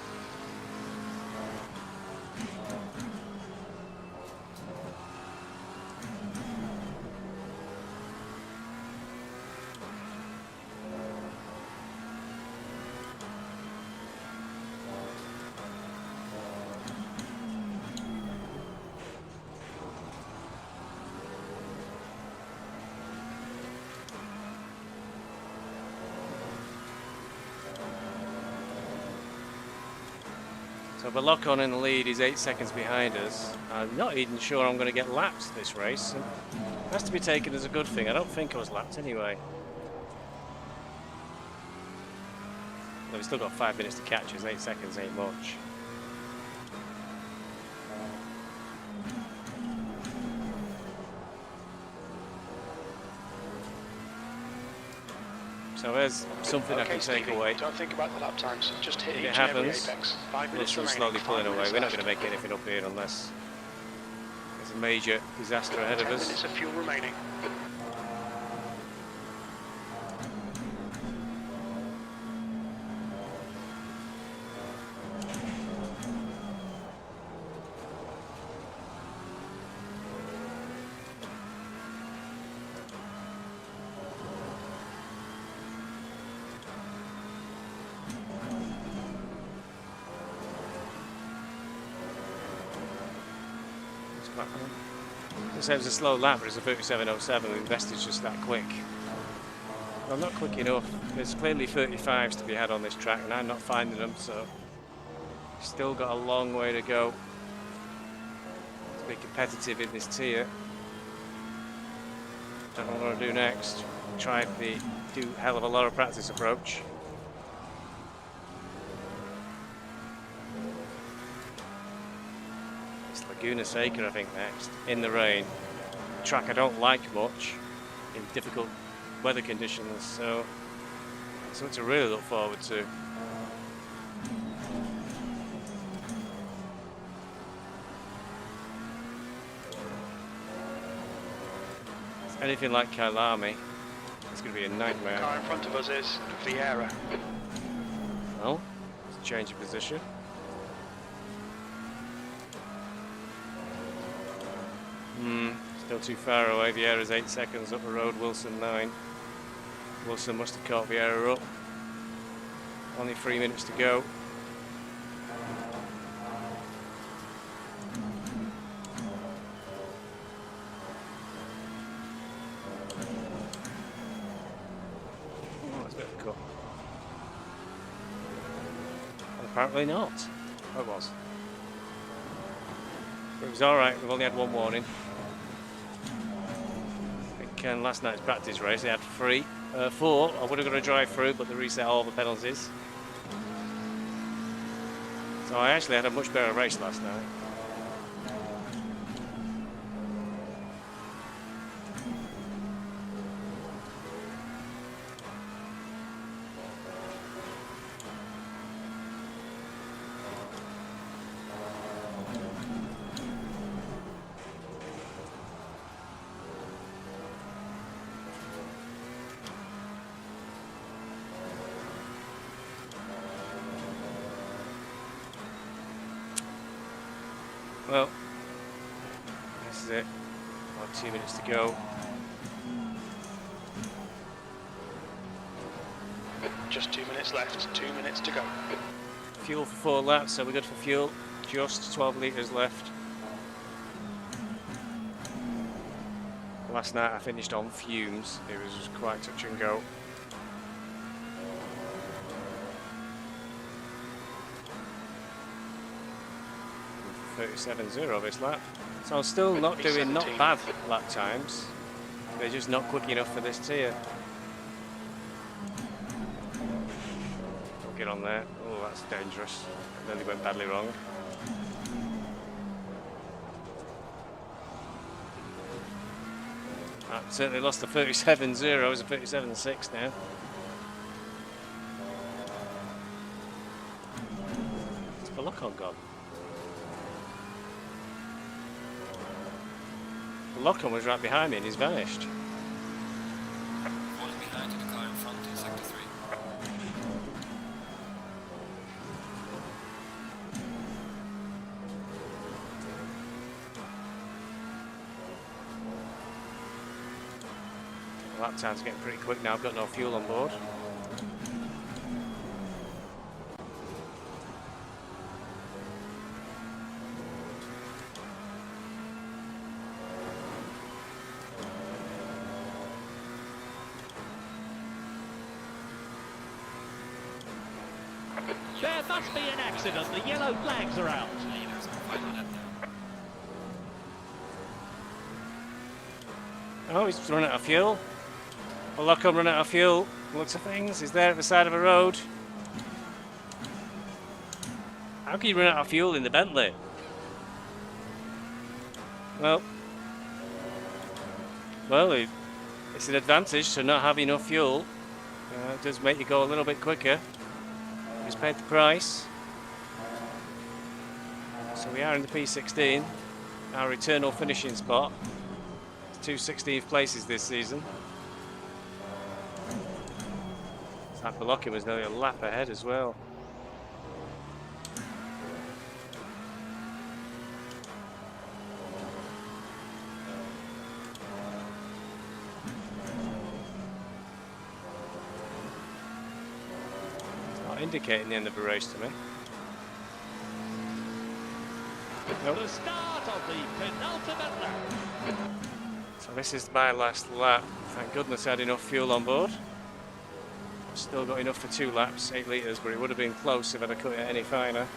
So Balocon in the lead is 8 seconds behind us. I'm not even sure I'm going to get lapped this race. It has to be taken as a good thing. I don't think I was lapped anyway. Though we've still got 5 minutes to catch us, 8 seconds ain't much. So there's something I Okay, can take Stevie, away. don't think about the lap times. Just hit If each it and every happens, apex. 5 minutes Wilson's remaining. slowly pulling 5 away. minutes We're not left. going to make anything up here unless there's a major disaster ahead of 10 us. minutes of fuel remaining. It says it was a slow lap, but it's a 37.07. The best is just that quick. Well, not quick enough. There's clearly 35s to be had on this track, and I'm not finding them, so still got a long way to go to be competitive in this tier. Don't know what I'm going to do next. Try the do hell of a lot of practice approach. It's Laguna Seca, I think, next. In the rain. A track I don't like much in difficult weather conditions, so something to really look forward to. Anything like Kailami, it's going to be a nightmare. The car in front of us is Vieira. Well, it's a change of position. Still too far away. Vieira's 8 seconds up the road, Wilson 9. Wilson must have caught Vieira up. Only 3 minutes to go. Apparently not. Oh, it was. But it was alright, we've only had one warning. I think last night's practice race they had 4. I would have got to drive through, but they reset all the penalties. So I actually had a much better race last night. Well, this is it. About 2 minutes to go. Just 2 minutes left, 2 minutes to go. Fuel for 4 laps, so we're good for fuel. Just 12 litres left. Last night I finished on fumes. It was quite touch and go. .37.0 this lap. So I'm still not doing not bad lap times. They're just not quick enough for this tier. Don't get on there. Oh, that's dangerous. It nearly went badly wrong. I've certainly lost the 37.0. It's a 37.6 now. It's the lock-on gone. Lock-on was right behind me and he's vanished. Falling behind in the car in front in sector 3. Lap time's getting pretty quick now. I've got no fuel on board. There must be an accident. The yellow flags are out. Leaders on final lap now. Oh, he's run out of fuel. Well, Lock-on run out of fuel. Looks of things. He's there at the side of a road. How can you run out of fuel in the Bentley? Well, it's an advantage to not have enough fuel. It does make you go a little bit quicker. Just paid the price. So we are in the P16, our eternal finishing spot. 2 16th places this season. That Lock-on was nearly a lap ahead as well. Indicating the end of the race to me. Nope. The start start of the penultimate lap. So this is my last lap. Thank goodness I had enough fuel on board. I've still got enough for 2 laps, 8 litres, but it would have been close if I'd have cut it any finer.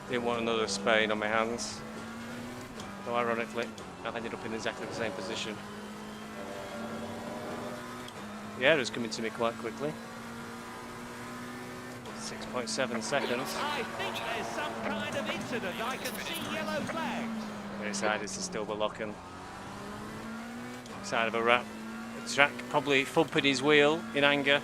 Didn't want another Spain on my hands. Though ironically, I've ended up in exactly the same position. The air is coming to me quite quickly. 6.7 seconds. I think there's some kind of incident. I can see yellow flags. They decided to still be locking. Side of a wrap. The track probably thumping his wheel in anger.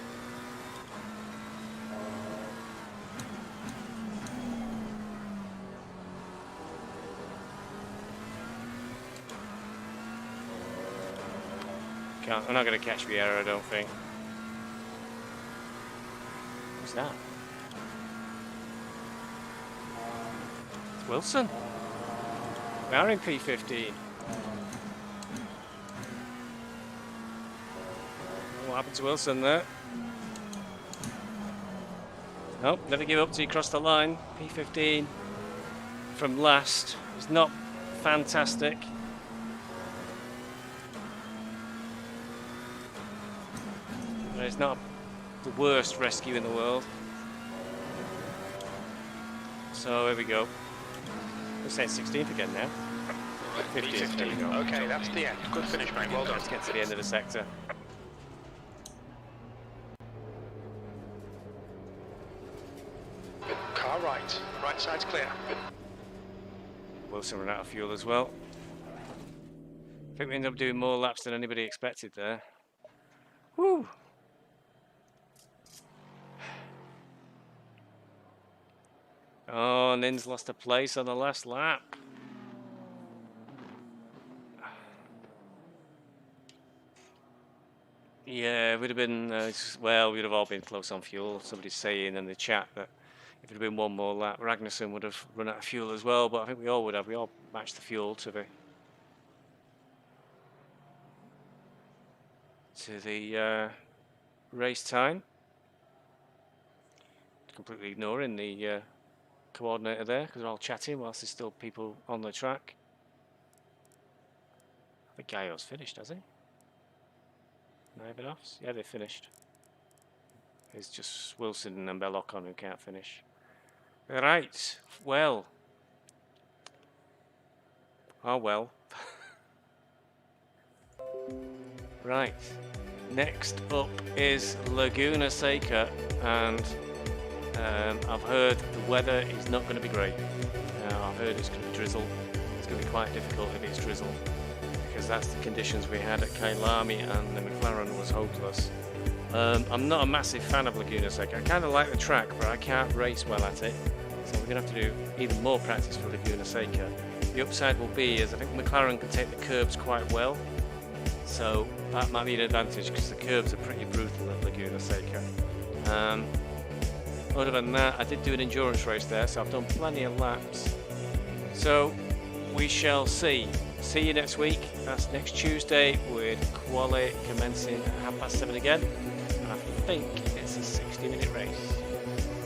I'm not going to catch Vieira, I don't think. Who's that? It's Wilson. We are in P15. What happened to Wilson there? Nope, never give up till you cross the line. P15 from last is not fantastic. It's not the worst rescue in the world. So here we go. We're saying 16th again now. 15th, there we go. Okay, that's the end. Good finish, mate. Well done. Let's get to the end of the sector. Car right. Right side's clear. Wilson ran out of fuel as well. I think we ended up doing more laps than anybody expected there. Woo! Oh, Nin's lost a place on the last lap. Yeah, it would have been, well, we'd have all been close on fuel. Somebody's saying in the chat that if it had been one more lap, Ragnarsson would have run out of fuel as well, but I think we all would have. We all matched the fuel to the race time. Completely ignoring the coordinator there because they're all chatting whilst there's still people on the track. I think Gaio's finished, has he? Ivanovs? Yeah, they finished. It's just Wilson and Belloc on who can't finish. Right, well. Oh well. Right, next up is Laguna Seca, and I've heard the weather is not going to be great. I've heard it's going to be drizzle. It's going to be quite difficult if it's drizzle, because that's the conditions we had at Kailami, and the McLaren was hopeless. I'm not a massive fan of Laguna Seca. I kind of like the track, but I can't race well at it. So we're going to have to do even more practice for Laguna Seca. The upside will be is I think McLaren can take the curbs quite well. So that might be an advantage because the curbs are pretty brutal at Laguna Seca. Other than that, I did do an endurance race there, so I've done plenty of laps. So we shall see. See you next week. That's next Tuesday with quali commencing at 7:30 again. And I think it's a 60-minute race.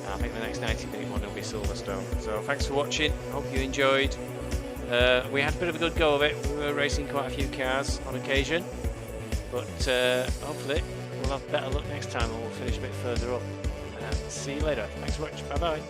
I think the next 90-minute one will be Silverstone. So thanks for watching. Hope you enjoyed. We had a bit of a good go of it. We were racing quite a few cars on occasion. But hopefully we'll have better luck next time and we'll finish a bit further up. See you later. Thanks so much. Bye bye.